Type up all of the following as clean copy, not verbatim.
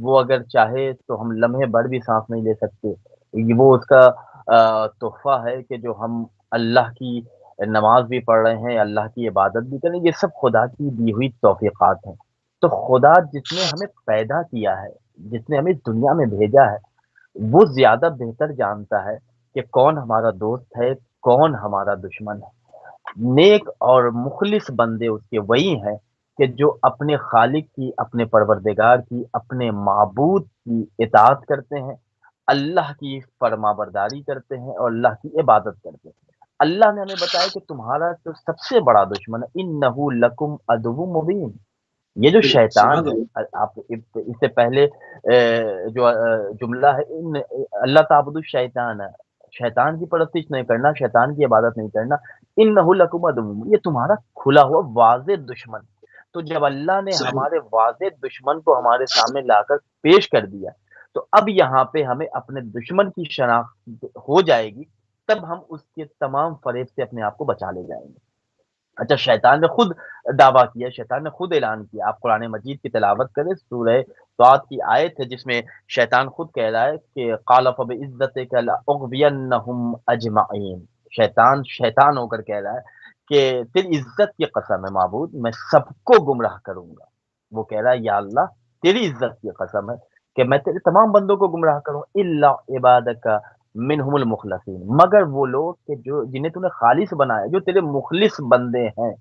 وہ اگر چاہے تو ہم لمحے بھر بھی سانس نہیں لے سکتے. وہ اس کا تحفہ ہے کہ جو ہم اللہ کی نماز بھی پڑھ رہے ہیں، اللہ کی عبادت بھی کر رہے ہیں، یہ سب خدا کی دی ہوئی توفیقات ہیں. تو خدا جس نے ہمیں پیدا کیا ہے، جس نے ہمیں دنیا میں بھیجا ہے، وہ زیادہ بہتر جانتا ہے کہ کون ہمارا دوست ہے، کون ہمارا دشمن ہے. نیک اور مخلص بندے اس کے وہی ہیں کہ جو اپنے خالق کی، اپنے پروردگار کی، اپنے معبود کی اطاعت کرتے ہیں، اللہ کی فرما برداری کرتے ہیں اور اللہ کی عبادت کرتے ہیں. اللہ نے ہمیں بتایا کہ تمہارا جو سب سے بڑا دشمن ہے انہ لکم عدو مبین، یہ جو شیطان سبحان ہے. اللہ. آپ اس سے پہلے جو جملہ ہے ان اللہ تعبد الشیطان ہے، شیطان کی پرستش نہیں کرنا، شیطان کی عبادت نہیں کرنا. انہ لکم عدو مبین، یہ تمہارا کھلا ہوا واضح دشمن. تو جب اللہ نے صحیح. ہمارے واضح دشمن کو ہمارے سامنے لا کر پیش کر دیا، تو اب یہاں پہ ہمیں اپنے دشمن کی شناخت ہو جائے گی، تب ہم اس کے تمام فریب سے اپنے آپ کو بچا لے جائیں گے. اچھا، شیطان نے خود دعویٰ کیا، شیطان نے خود اعلان کیا. آپ قرآن مجید کی تلاوت کریں، سورہ صاد کی آیت ہے جس میں شیطان خود کہہ رہا ہے کہ قال فبعزتک لاغوینہم اجمعین. شیطان ہو کر کہہ رہا ہے کہ تیری عزت کی قسم ہے معبود، میں سب کو گمراہ کروں گا. وہ کہہ رہا ہے یا اللہ تیری عزت کی قسم ہے کہ میں تیرے تمام بندوں کو گمراہ کروں، الا عبادک منہم المخلصین، مگر وہ لوگ کہ جو جنہیں تو نے خالص بنایا، جو تیرے مخلص بندے ہیں،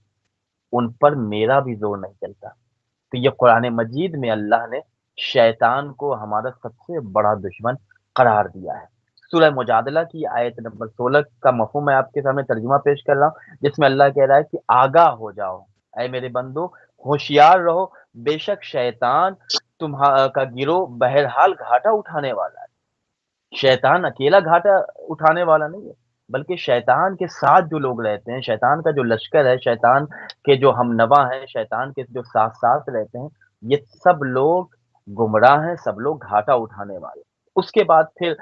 ان پر میرا بھی زور نہیں چلتا. تو یہ قرآن مجید میں اللہ نے شیطان کو ہمارا سب سے بڑا دشمن قرار دیا ہے. سورہ مجادلہ کی آیت نمبر 16 کا مفہوم میں آپ کے سامنے ترجمہ پیش کر رہا ہوں، جس میں اللہ کہہ رہا ہے کہ آگاہ ہو جاؤ اے میرے بندو، ہوشیار رہو، بے شک شیطان تمہارا کا گروہ بہرحال گھاٹا اٹھانے والا ہے. شیطان اکیلا گھاٹا اٹھانے والا نہیں ہے، بلکہ شیطان کے ساتھ جو لوگ رہتے ہیں، شیطان کا جو لشکر ہے، شیطان کے جو ہم نوا ہیں، شیطان کے جو ساتھ ساتھ رہتے ہیں، یہ سب لوگ گمراہ ہیں، سب لوگ گھاٹا اٹھانے والے. اس کے بعد پھر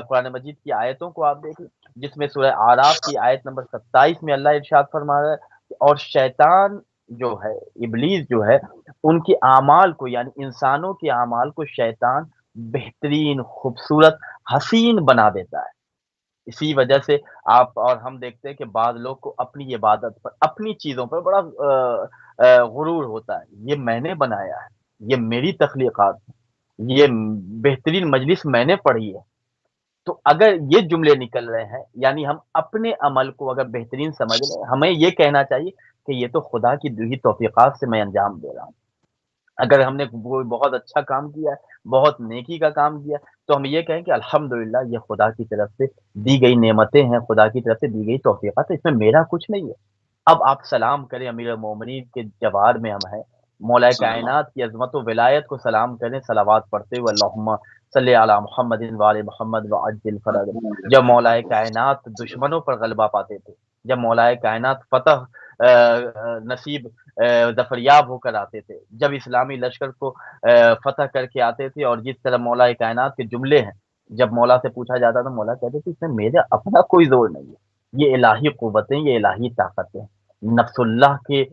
قرآن مجید کی آیتوں کو آپ دیکھیں، جس میں سورہ اعراف کی آیت نمبر 27 میں اللہ ارشاد فرما رہا ہے کہ اور شیطان جو ہے، ابلیس جو ہے، ان کے اعمال کو یعنی انسانوں کے اعمال کو شیطان بہترین، خوبصورت، حسین بنا دیتا ہے. اسی وجہ سے آپ اور ہم دیکھتے ہیں کہ بعض لوگ کو اپنی عبادت پر، اپنی چیزوں پر بڑا غرور ہوتا ہے. یہ میں نے بنایا ہے، یہ میری تخلیقات ہے، یہ بہترین مجلس میں نے پڑھی ہے. تو اگر یہ جملے نکل رہے ہیں، یعنی ہم اپنے عمل کو اگر بہترین سمجھ رہے ہیں، ہمیں یہ کہنا چاہیے کہ یہ تو خدا کی دی ہوئی توفیقات سے میں انجام دے رہا ہوں. اگر ہم نے کوئی بہت اچھا کام کیا ہے، بہت نیکی کا کام کیا، تو ہم یہ کہیں کہ الحمدللہ یہ خدا کی طرف سے دی گئی نعمتیں ہیں، خدا کی طرف سے دی گئی توفیقات ہے، اس میں میرا کچھ نہیں ہے. اب آپ سلام کریں، امیر المومنین کے جوار میں ہم ہیں، مولا صلی اللہ. کائنات کی عظمت و ولایت کو سلام کریں، صلوات پڑھتے ہوئے اللہم صلی علی محمد وآل محمد وعجل فرج. جب مولا کائنات دشمنوں پر غلبہ پاتے تھے، جب مولا کائنات فتح نصیب ظفریاب ہو کر آتے تھے، جب اسلامی لشکر کو فتح کر کے آتے تھے، اور جس طرح مولا کائنات کے جملے ہیں، جب مولا سے پوچھا جاتا تھا، مولا کہتے تھے اس میں میرا اپنا کوئی زور نہیں ہے، یہ الہی قوتیں، یہ الہی طاقتیں. نفس اللہ کے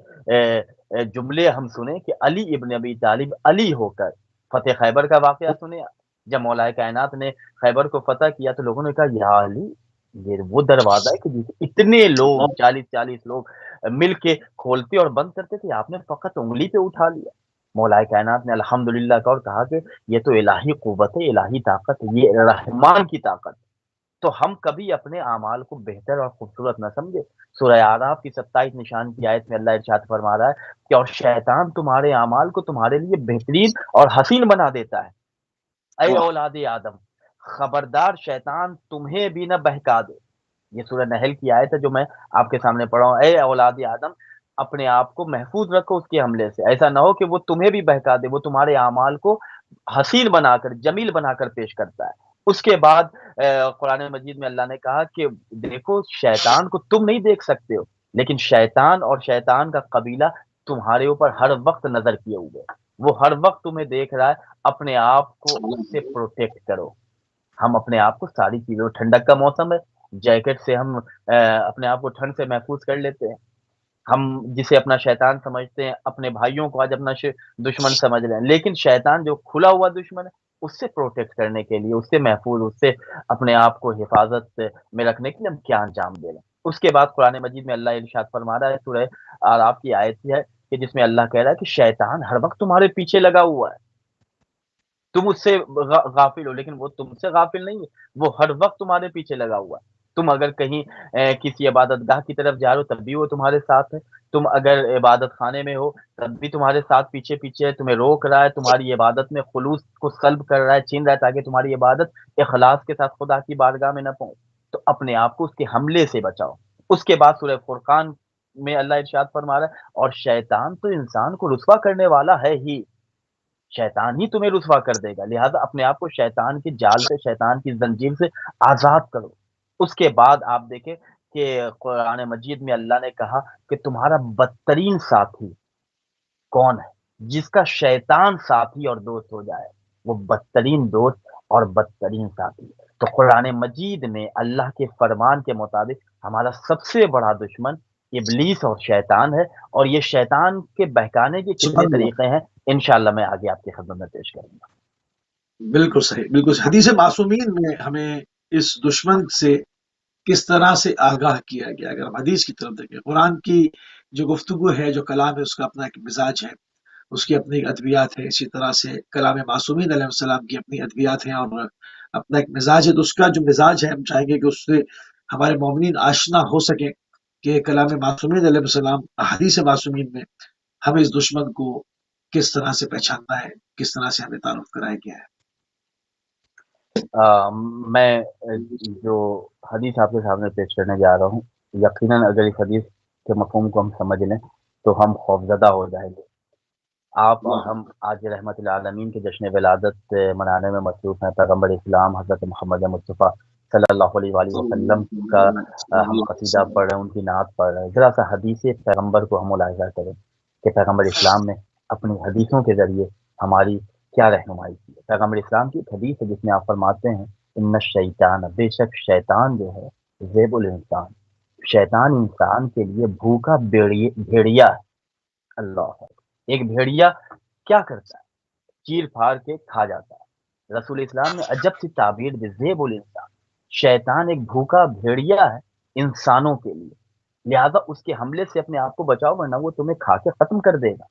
جملے ہم سنیں کہ علی ابن ابی طالب علی ہو کر فتح خیبر کا واقعہ سنیں. جب مولا کائنات نے خیبر کو فتح کیا تو لوگوں نے کہا یا علی، یہ وہ دروازہ ہے کہ جسے اتنے لوگ، 40 لوگ مل کے کھولتے اور بند کرتے تھے، آپ نے فقط انگلی پہ اٹھا لیا. مولا کائنات نے الحمدللہ کا اور کہا کہ یہ تو الہی قوت ہے، الہی طاقت ہے، یہ رحمان کی طاقت. تو ہم کبھی اپنے اعمال کو بہتر اور خوبصورت نہ سمجھے. سورہ اعراف کی 27 نشان کی آیت میں اللہ ارشاد فرما رہا ہے کہ اور شیطان تمہارے اعمال کو تمہارے لیے بہترین اور حسین بنا دیتا ہے. اے واہ. اولاد آدم، خبردار شیطان تمہیں بھی نہ بہکا دے. یہ سورہ نحل کی آیت ہے جو میں آپ کے سامنے پڑھا ہوں. اے اولاد آدم، اپنے آپ کو محفوظ رکھو اس کے حملے سے، ایسا نہ ہو کہ وہ تمہیں بھی بہکا دے. وہ تمہارے اعمال کو حسین بنا کر، جمیل بنا کر پیش کرتا ہے. اس کے بعد قرآن مجید میں اللہ نے کہا کہ دیکھو شیطان کو تم نہیں دیکھ سکتے ہو، لیکن شیطان اور شیطان کا قبیلہ تمہارے اوپر ہر وقت نظر کیے ہوئے، وہ ہر وقت تمہیں دیکھ رہا ہے. اپنے آپ کو اس سے پروٹیکٹ کرو. ہم اپنے آپ کو ساری چیزوں، ٹھنڈک کا موسم ہے، جیکٹ سے ہم اپنے آپ کو ٹھنڈ سے محفوظ کر لیتے ہیں. ہم جسے اپنا شیطان سمجھتے ہیں اپنے بھائیوں کو آج اپنا دشمن سمجھ رہے ہیں، لیکن شیطان جو کھلا ہوا دشمن ہے اس سے پروٹیکٹ کرنے کے لیے، اس سے محفوظ، اس سے اپنے آپ کو حفاظت میں رکھنے کے لیے ہم کیا انجام دے رہے ہیں۔ اس کے بعد قرآن مجید میں اللہ ارشاد فرما رہا ہے، سورہ اعراف کی آیت ہے کہ جس میں اللہ کہہ رہا ہے کہ شیطان ہر وقت تمہارے پیچھے لگا ہوا ہے، تم اس سے غافل ہو، لیکن وہ تم سے غافل نہیں ہے، وہ ہر وقت تمہارے پیچھے لگا ہوا ہے۔ تم اگر کہیں کسی عبادت گاہ کی طرف جا رہے ہو تب بھی وہ تمہارے ساتھ ہے، تم اگر عبادت خانے میں ہو تب بھی تمہارے ساتھ پیچھے پیچھے ہے، تمہیں روک رہا ہے، تمہاری عبادت میں خلوص کو سلب کر رہا ہے، چھین رہا ہے تاکہ تمہاری عبادت اخلاص کے ساتھ خدا کی بارگاہ میں نہ پہنچ۔ تو اپنے آپ کو اس کے حملے سے بچاؤ۔ اس کے بعد سورہ فرقان میں اللہ ارشاد فرما رہا ہے، اور شیطان تو انسان کو رسوا کرنے والا ہے ہی، شیطان ہی تمہیں رسوا کر دے گا، لہذا اپنے آپ کو شیطان کی جال سے، شیطان کی زنجیر سے آزاد کرو۔ اس کے بعد آپ دیکھیں کہ قرآن مجید میں اللہ نے کہا کہ تمہارا بدترین ساتھی کون ہے؟ جس کا شیطان ساتھی اور دوست ہو جائے وہ بدترین دوست اور بدترین ساتھی۔ تو قرآن مجید میں اللہ کے فرمان کے مطابق ہمارا سب سے بڑا دشمن ابلیس اور شیطان ہے، اور یہ شیطان کے بہکانے کے کتنے سبحان اللہ، طریقے ہیں انشاءاللہ میں آگے آپ کی خدمت میں پیش کروں گا۔ بالکل صحیح، بالکل صحیح۔ حدیث معصومین میں ہمیں اس دشمن سے کس طرح سے آگاہ کیا گیا؟ اگر ہم حدیث کی طرف دیکھیں، قرآن کی جو گفتگو ہے، جو کلام ہے، اس کا اپنا ایک مزاج ہے، اس کی اپنی ادویات ہے، اسی طرح سے کلام معصومین علیہ السلام کی اپنی ادویات ہیں اور اپنا ایک مزاج ہے۔ تو اس کا جو مزاج ہے ہم چاہیں گے کہ اس سے ہمارے مومنین آشنا ہو سکیں کہ کلام معصومین علیہ السلام، حدیث معصومین میں ہمیں اس دشمن کو کس طرح سے پہچاننا ہے، کس طرح سے ہمیں تعارف کرایا گیا ہے۔ میں جو حدیث آپ کے سامنے پیش کرنے جا رہا ہوں، یقیناً اگر اس حدیث کے مفہوم کو ہم سمجھ لیں تو ہم خوفزدہ ہو جائیں گے۔ آپ اور ہم آج رحمت العالمین کے جشن ولادت منانے میں مصروف ہیں۔ پیغمبر اسلام حضرت محمد مصطفیٰ صلی اللہ علیہ وآلہ وسلم کا ہم قصیدہ پڑھ رہے ہیں، ان کی نعت پڑھ رہے ہیں۔ ذرا سا حدیث پیغمبر کو ہم ملاحظہ کریں کہ پیغمبر اسلام نے اپنی حدیثوں کے ذریعے ہماری کیا رہنمائی کی ہے۔ پیغمبر اسلام کی ایک حدیث ہے جس میں آپ فرماتے ہیں، ان الشیطان، بے شک شیطان جو ہے، ذیب الانسان، شیطان انسان کے لیے بھوکا بھیڑیا ہے۔ اللہ اکبر۔ ایک بھیڑیا کیا کرتا ہے؟ چیر پھاڑ کے کھا جاتا ہے۔ رسول اسلام نے عجب سی تعبیر دی، ذیب الانسان، شیطان ایک بھوکا بھیڑیا ہے انسانوں کے لیے، لہذا اس کے حملے سے اپنے آپ کو بچاؤ ورنہ وہ تمہیں کھا کے ختم کر دے گا،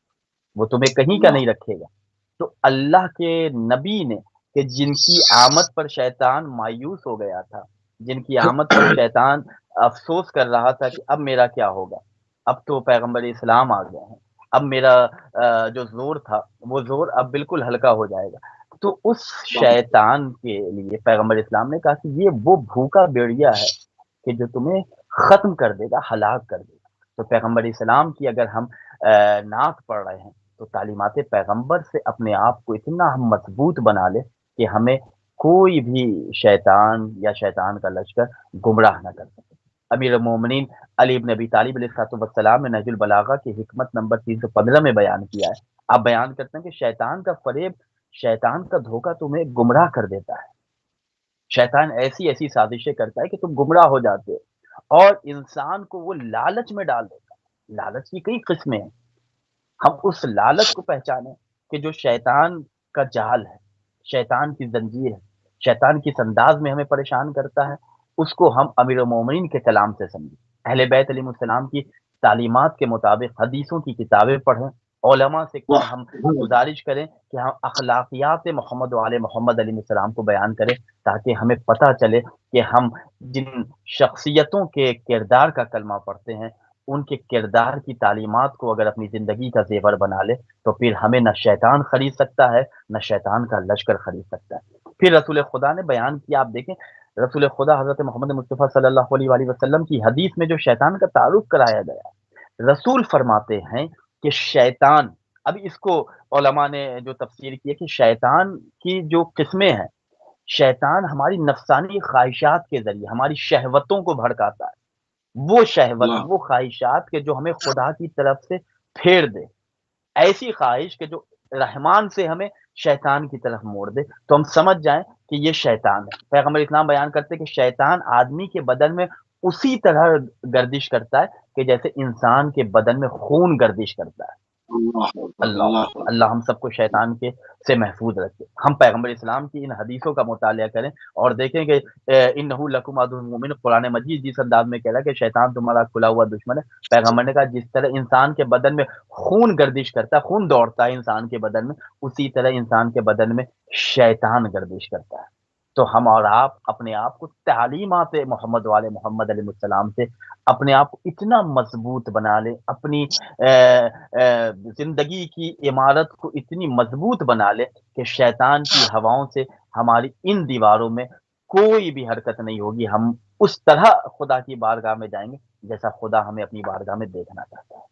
وہ تمہیں کہیں کا اللہ، نہیں رکھے گا۔ تو اللہ کے نبی نے کہ جن کی آمد پر شیطان مایوس ہو گیا تھا، جن کی آمد پر شیطان افسوس کر رہا تھا کہ اب میرا کیا ہوگا، اب تو پیغمبر اسلام آ گئے ہیں، اب میرا جو زور تھا وہ زور اب بالکل ہلکا ہو جائے گا۔ تو اس شیطان کے لیے پیغمبر اسلام نے کہا کہ یہ وہ بھوکا بیڑیا ہے کہ جو تمہیں ختم کر دے گا، ہلاک کر دے گا۔ تو پیغمبر اسلام کی اگر ہم نعت پڑھ رہے ہیں تو تعلیمات پیغمبر سے اپنے آپ کو اتنا ہم مضبوط بنا لے کہ ہمیں کوئی بھی شیطان یا شیطان کا لشکر گمراہ نہ کر سکے۔ امیر المومنین علی بن ابی طالب علیہ السلام نے نہج البلاغہ کی حکمت نمبر 315 میں بیان کیا ہے۔ آپ بیان کرتے ہیں کہ شیطان کا فریب، شیطان کا دھوکہ تمہیں گمراہ کر دیتا ہے۔ شیطان ایسی ایسی سازشیں کرتا ہے کہ تم گمراہ ہو جاتے ہو، اور انسان کو وہ لالچ میں ڈال دیتا ہے۔ لالچ کی کئی قسمیں ہیں، ہم اس لالچ کو پہچانیں کہ جو شیطان کا جال ہے، شیطان کی زنجیر ہے، شیطان کس انداز میں ہمیں پریشان کرتا ہے، اس کو ہم امیر المومنین کے کلام سے سمجھیں، اہل بیت علیہ السلام کی تعلیمات کے مطابق حدیثوں کی کتابیں پڑھیں، علماء سے ہم گزارش کریں کہ ہم اخلاقیات محمد و آل محمد علیہ السلام کو بیان کریں تاکہ ہمیں پتہ چلے کہ ہم جن شخصیتوں کے کردار کا کلمہ پڑھتے ہیں ان کے کردار کی تعلیمات کو اگر اپنی زندگی کا زیور بنا لے تو پھر ہمیں نہ شیطان خرید سکتا ہے نہ شیطان کا لشکر خرید سکتا ہے۔ پھر رسول خدا نے بیان کیا، آپ دیکھیں رسول خدا حضرت محمد مصطفیٰ صلی اللہ علیہ وآلہ وسلم کی حدیث میں جو شیطان کا تعارف کرایا گیا، رسول فرماتے ہیں کہ شیطان، اب اس کو علماء نے جو تفسیر کی ہے کہ شیطان کی جو قسمیں ہیں، شیطان ہماری نفسانی خواہشات کے ذریعے ہماری شہوتوں کو بھڑکاتا ہے، وہ شہوت، اللہ، وہ خواہشات کے جو ہمیں خدا کی طرف سے پھیر دے، ایسی خواہش کہ جو رحمان سے ہمیں شیطان کی طرف موڑ دے، تو ہم سمجھ جائیں کہ یہ شیطان ہے۔ پیغمبر اسلام بیان کرتے کہ شیطان آدمی کے بدن میں اسی طرح گردش کرتا ہے کہ جیسے انسان کے بدن میں خون گردش کرتا ہے۔ اللہ اللہ اللہ ہم سب کو شیطان کے سے محفوظ رکھے۔ ہم پیغمبر اسلام کی ان حدیثوں کا مطالعہ کریں اور دیکھیں کہ انہ لکم عدو مبین، قرآن مجید جس انداز میں کہہ رہا ہے کہ شیطان تمہارا کھلا ہوا دشمن ہے، پیغمبر نے کہا جس طرح انسان کے بدن میں خون گردش کرتا ہے، خون دوڑتا ہے انسان کے بدن میں، اسی طرح انسان کے بدن میں شیطان گردش کرتا ہے۔ تو ہم اور آپ اپنے آپ کو تعلیمات محمد والے محمد علیہ السلام سے اپنے آپ کو اتنا مضبوط بنا لیں، اپنی زندگی کی عمارت کو اتنی مضبوط بنا لے کہ شیطان کی ہواؤں سے ہماری ان دیواروں میں کوئی بھی حرکت نہیں ہوگی۔ ہم اس طرح خدا کی بارگاہ میں جائیں گے جیسا خدا ہمیں اپنی بارگاہ میں دیکھنا چاہتا ہے۔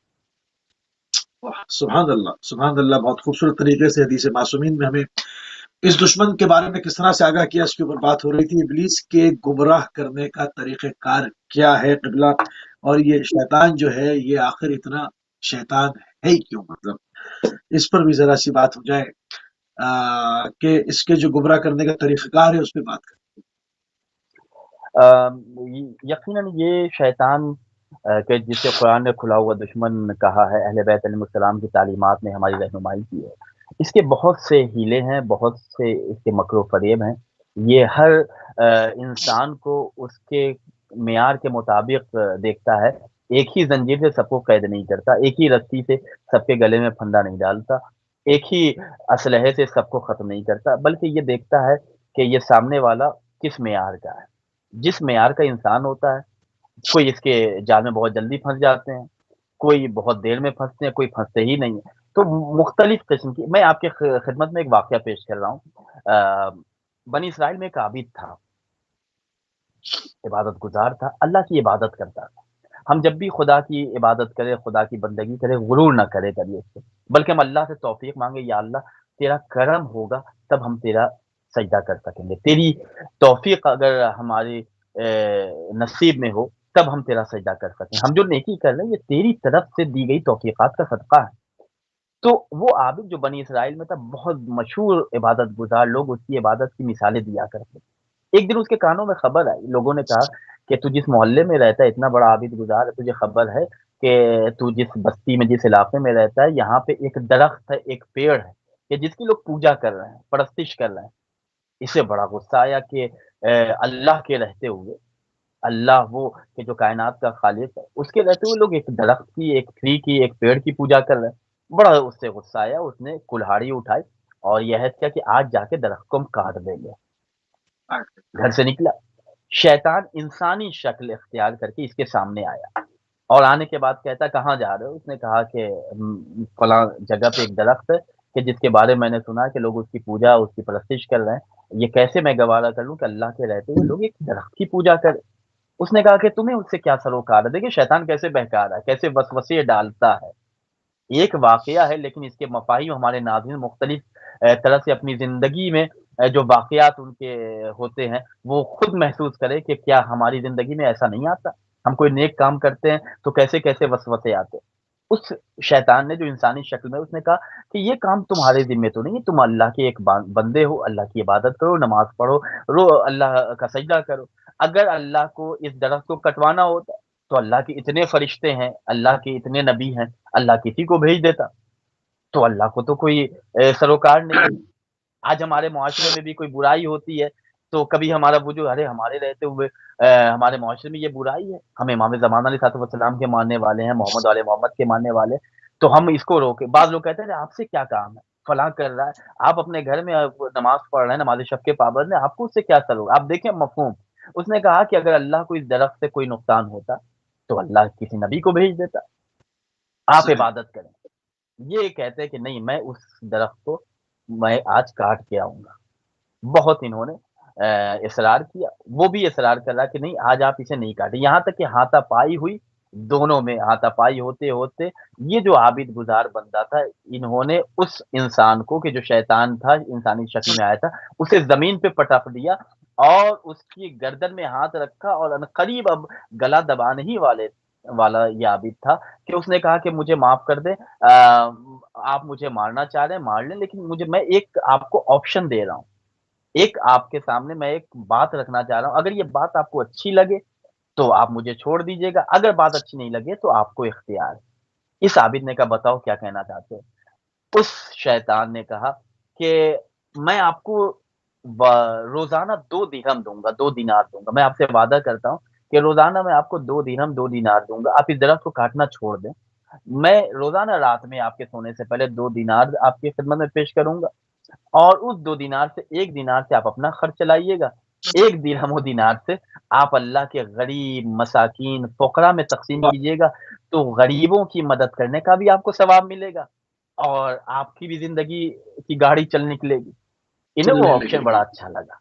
سبحان اللہ، سبحان اللہ، بہت خوبصورت طریقے سے حدیث معصومین میں ہمیں اس دشمن کے بارے میں کس طرح سے آگاہ کیا، اس کے اوپر بات ہو رہی تھی۔ ابلیس کے گمراہ کرنے کا طریقہ کار کیا ہے قبلہ، اور یہ شیطان جو ہے یہ آخر اتنا شیطان ہے ہی کیوں، مطلب اس پر بھی ذرا سی بات ہو جائے کہ اس کے جو گمراہ کرنے کا طریقہ کار ہے اس پہ بات کریں۔ یقیناً یہ شیطان کہ جسے قرآن نے کھلا ہوا دشمن کہا ہے، اہل بیت علیہ السلام کی تعلیمات نے ہماری رہنمائی کی ہے، اس کے بہت سے ہیلے ہیں، بہت سے اس کے مکر و فریب ہیں۔ یہ ہر انسان کو اس کے معیار کے مطابق دیکھتا ہے، ایک ہی زنجیر سے سب کو قید نہیں کرتا، ایک ہی رسی سے سب کے گلے میں پھندا نہیں ڈالتا، ایک ہی اسلحے سے سب کو ختم نہیں کرتا، بلکہ یہ دیکھتا ہے کہ یہ سامنے والا کس معیار کا ہے۔ جس معیار کا انسان ہوتا ہے، کوئی اس کے جال میں بہت جلدی پھنس جاتے ہیں، کوئی بہت دیر میں پھنستے ہیں، کوئی پھنستے ہی نہیں ہیں۔ تو مختلف قسم کی، میں آپ کے خدمت میں ایک واقعہ پیش کر رہا ہوں۔ بنی اسرائیل میں ایک عابد تھا، عبادت گزار تھا، اللہ کی عبادت کرتا تھا۔ ہم جب بھی خدا کی عبادت کرے، خدا کی بندگی کرے، غرور نہ کرے کبھی اس سے، بلکہ ہم اللہ سے توفیق مانگے، یا اللہ تیرا کرم ہوگا تب ہم تیرا سجدہ کر سکیں گے، تیری توفیق اگر ہماری نصیب میں ہو تب ہم تیرا سجدہ کر سکیں، ہم جو نیکی کر رہے ہیں یہ تیری طرف سے دی گئی توفیقات کا صدقہ ہے۔ تو وہ عابد جو بنی اسرائیل میں تھا، بہت مشہور عبادت گزار، لوگ اس کی عبادت کی مثالیں دیا کرتے۔ ایک دن اس کے کانوں میں خبر آئی، لوگوں نے کہا کہ تو جس محلے میں رہتا ہے، اتنا بڑا عابد گزار ہے، تجھے خبر ہے کہ تو جس بستی میں، جس علاقے میں رہتا ہے، یہاں پہ ایک درخت ہے، ایک پیڑ ہے کہ جس کی لوگ پوجا کر رہے ہیں، پرستش کر رہے ہیں۔ اسے بڑا غصہ آیا کہ اللہ کے رہتے ہوئے، اللہ وہ کہ جو کائنات کا خالق ہے، اس کے رہتے ہوئے لوگ ایک درخت کی، ایک ٹری کی، ایک پیڑ کی پوجا کر رہے ہیں۔ بڑا اس سے غصہ آیا، اس نے کلہاڑی اٹھائی اور یہ عہد کیا کہ آج جا کے درخت کو ہم کاٹ دیں گے۔ گھر سے نکلا، شیطان انسانی شکل اختیار کر کے اس کے سامنے آیا اور آنے کے بعد کہتا کہاں جا رہے ہو؟ اس نے کہا کہ فلاں جگہ پہ ایک درخت ہے کہ جس کے بارے میں نے سنا کہ لوگ اس کی پوجا، اس کی پرستش کر رہے ہیں، یہ کیسے میں گوارا کر لوں کہ اللہ کے رہتے ہوئے لوگ ایک درخت کی پوجا کریں؟ اس نے کہا کہ تمہیں اس سے کیا سروکار ہے؟ دیکھیں شیطان کیسے بہکا رہا ہے، کیسے وسوسے ڈالتا ہے۔ ایک واقعہ ہے لیکن اس کے مفاہیم ہمارے ناظرین مختلف طرح سے اپنی زندگی میں جو واقعات ان کے ہوتے ہیں وہ خود محسوس کرے کہ کیا ہماری زندگی میں ایسا نہیں آتا؟ ہم کوئی نیک کام کرتے ہیں تو کیسے کیسے وسوسے آتے ہیں۔ اس شیطان نے جو انسانی شکل میں، اس نے کہا کہ یہ کام تمہارے ذمہ تو نہیں ہے، تم اللہ کے ایک بندے ہو، اللہ کی عبادت کرو، نماز پڑھو، رو اللہ کا سجدہ کرو۔ اگر اللہ کو اس درخت کو کٹوانا ہوتا تو اللہ کے اتنے فرشتے ہیں، اللہ کے اتنے نبی ہیں، اللہ کسی کو بھیج دیتا، تو اللہ کو تو کوئی سروکار نہیں۔ آج ہمارے معاشرے میں بھی کوئی برائی ہوتی ہے تو کبھی ہمارا وجود، ارے ہمارے رہتے ہوئے ہمارے معاشرے میں یہ برائی ہے، ہم امام زمان علیہ الصلوۃ والسلام کے ماننے والے ہیں، محمد علیہ محمد کے ماننے والے، تو ہم اس کو روکے۔ بعض لوگ کہتے ہیں آپ سے کیا کام ہے، فلاں کر رہا ہے، آپ اپنے گھر میں نماز پڑھ رہے ہیں، نماز شب کے پابند ہیں، آپ کو اس سے کیا سلوک؟ آپ دیکھیں مفہوم۔ اس نے کہا کہ اگر اللہ کو اس درخت سے کوئی نقصان ہوتا تو اللہ کسی نبی کو بھیج دیتا، آپ صحیح، عبادت کریں۔ یہ کہتے ہیں کہ نہیں، میں اس درخت کو میں آج کاٹ کے آؤں گا۔ بہت انہوں نے اصرار کیا، وہ بھی اصرار کر رہا کہ نہیں آج آپ اسے نہیں کاٹیں، یہاں تک کہ ہاتھا پائی ہوئی، دونوں میں ہاتھا پائی ہوتے ہوتے یہ جو عابد گزار بندہ تھا، انہوں نے اس انسان کو کہ جو شیطان تھا انسانی شکل میں آیا تھا، اسے زمین پہ پٹک دیا اور اس کی گردن میں ہاتھ رکھا اور عنقریب اب گلا دبانے ہی والا یہ عابد تھا کہ اس نے کہا کہ مجھے معاف کر دیں، آپ مجھے مارنا چاہ رہے ہیں مار لیں، لیکن میں ایک آپ کو آپشن دے رہا ہوں، ایک آپ کے سامنے میں ایک بات رکھنا چاہ رہا ہوں، اگر یہ بات آپ کو اچھی لگے تو آپ مجھے چھوڑ دیجیے گا، اگر بات اچھی نہیں لگے تو آپ کو اختیار ہے۔ اس عابد نے کہا بتاؤ کیا کہنا چاہتے ہو؟ اس شیطان نے کہا کہ میں آپ کو روزانہ 2 درہم دوں گا، 2 دینار دوں گا، میں آپ سے وعدہ کرتا ہوں کہ روزانہ میں آپ کو 2 درہم 2 دینار دوں گا، آپ اس درخت کو کاٹنا چھوڑ دیں، میں روزانہ رات میں آپ کے سونے سے پہلے 2 دینار آپ کی خدمت میں پیش کروں گا، اور اس 2 دینار سے 1 دینار سے آپ اپنا خرچ چلائیے گا، 1 درہم و دینار سے آپ اللہ کے غریب مساکین فقراء میں تقسیم کیجیے گا، تو غریبوں کی مدد کرنے کا بھی آپ کو ثواب ملے گا اور آپ کی بھی زندگی کی گاڑی چل نکلے گی۔ انہیں وہ چلنے آپشن لگے بڑا گی۔ اچھا لگا۔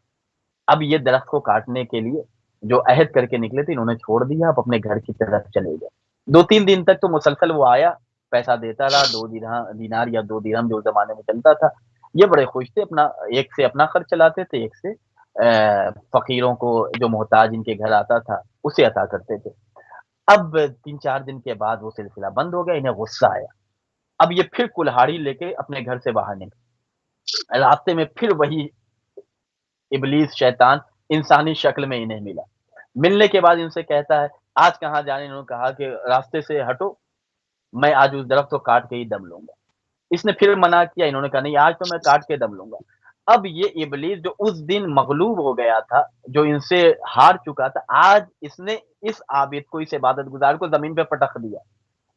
اب یہ درخت کو کاٹنے کے لیے جو عہد کر کے نکلے تھے انہوں نے چھوڑ دیا، آپ اپنے گھر کی طرف چلے گئے۔ 2 3 دن تک تو مسلسل وہ آیا، پیسہ دیتا رہا، 2 دینار یا 2 درہم جو زمانے میں چلتا تھا۔ یہ بڑے خوش تھے، اپنا ایک سے اپنا خرچ چلاتے تھے، ایک سے فقیروں کو جو محتاج ان کے گھر آتا تھا اسے عطا کرتے تھے۔ اب 3 4 دن کے بعد وہ سلسلہ بند ہو گیا، انہیں غصہ آیا۔ اب یہ پھر کلہاڑی لے کے اپنے گھر سے باہر نکلے، راستے میں پھر وہی ابلیس شیطان انسانی شکل میں انہیں ملا۔ ملنے کے بعد ان سے کہتا ہے آج کہاں جانے، انہوں نے کہا کہ راستے سے ہٹو، میں آج اس درخت کو کاٹ کے ہی دم لوں گا۔ اس نے پھر منع کیا، انہوں نے کہا نہیں آج تو میں کاٹ کے دم لوں گا۔ اب یہ ابلیس جو اس دن مغلوب ہو گیا تھا، جو ان سے ہار چکا تھا، آج اس نے اس عابد کو، اس عبادت گزار کو زمین پہ پٹخ دیا۔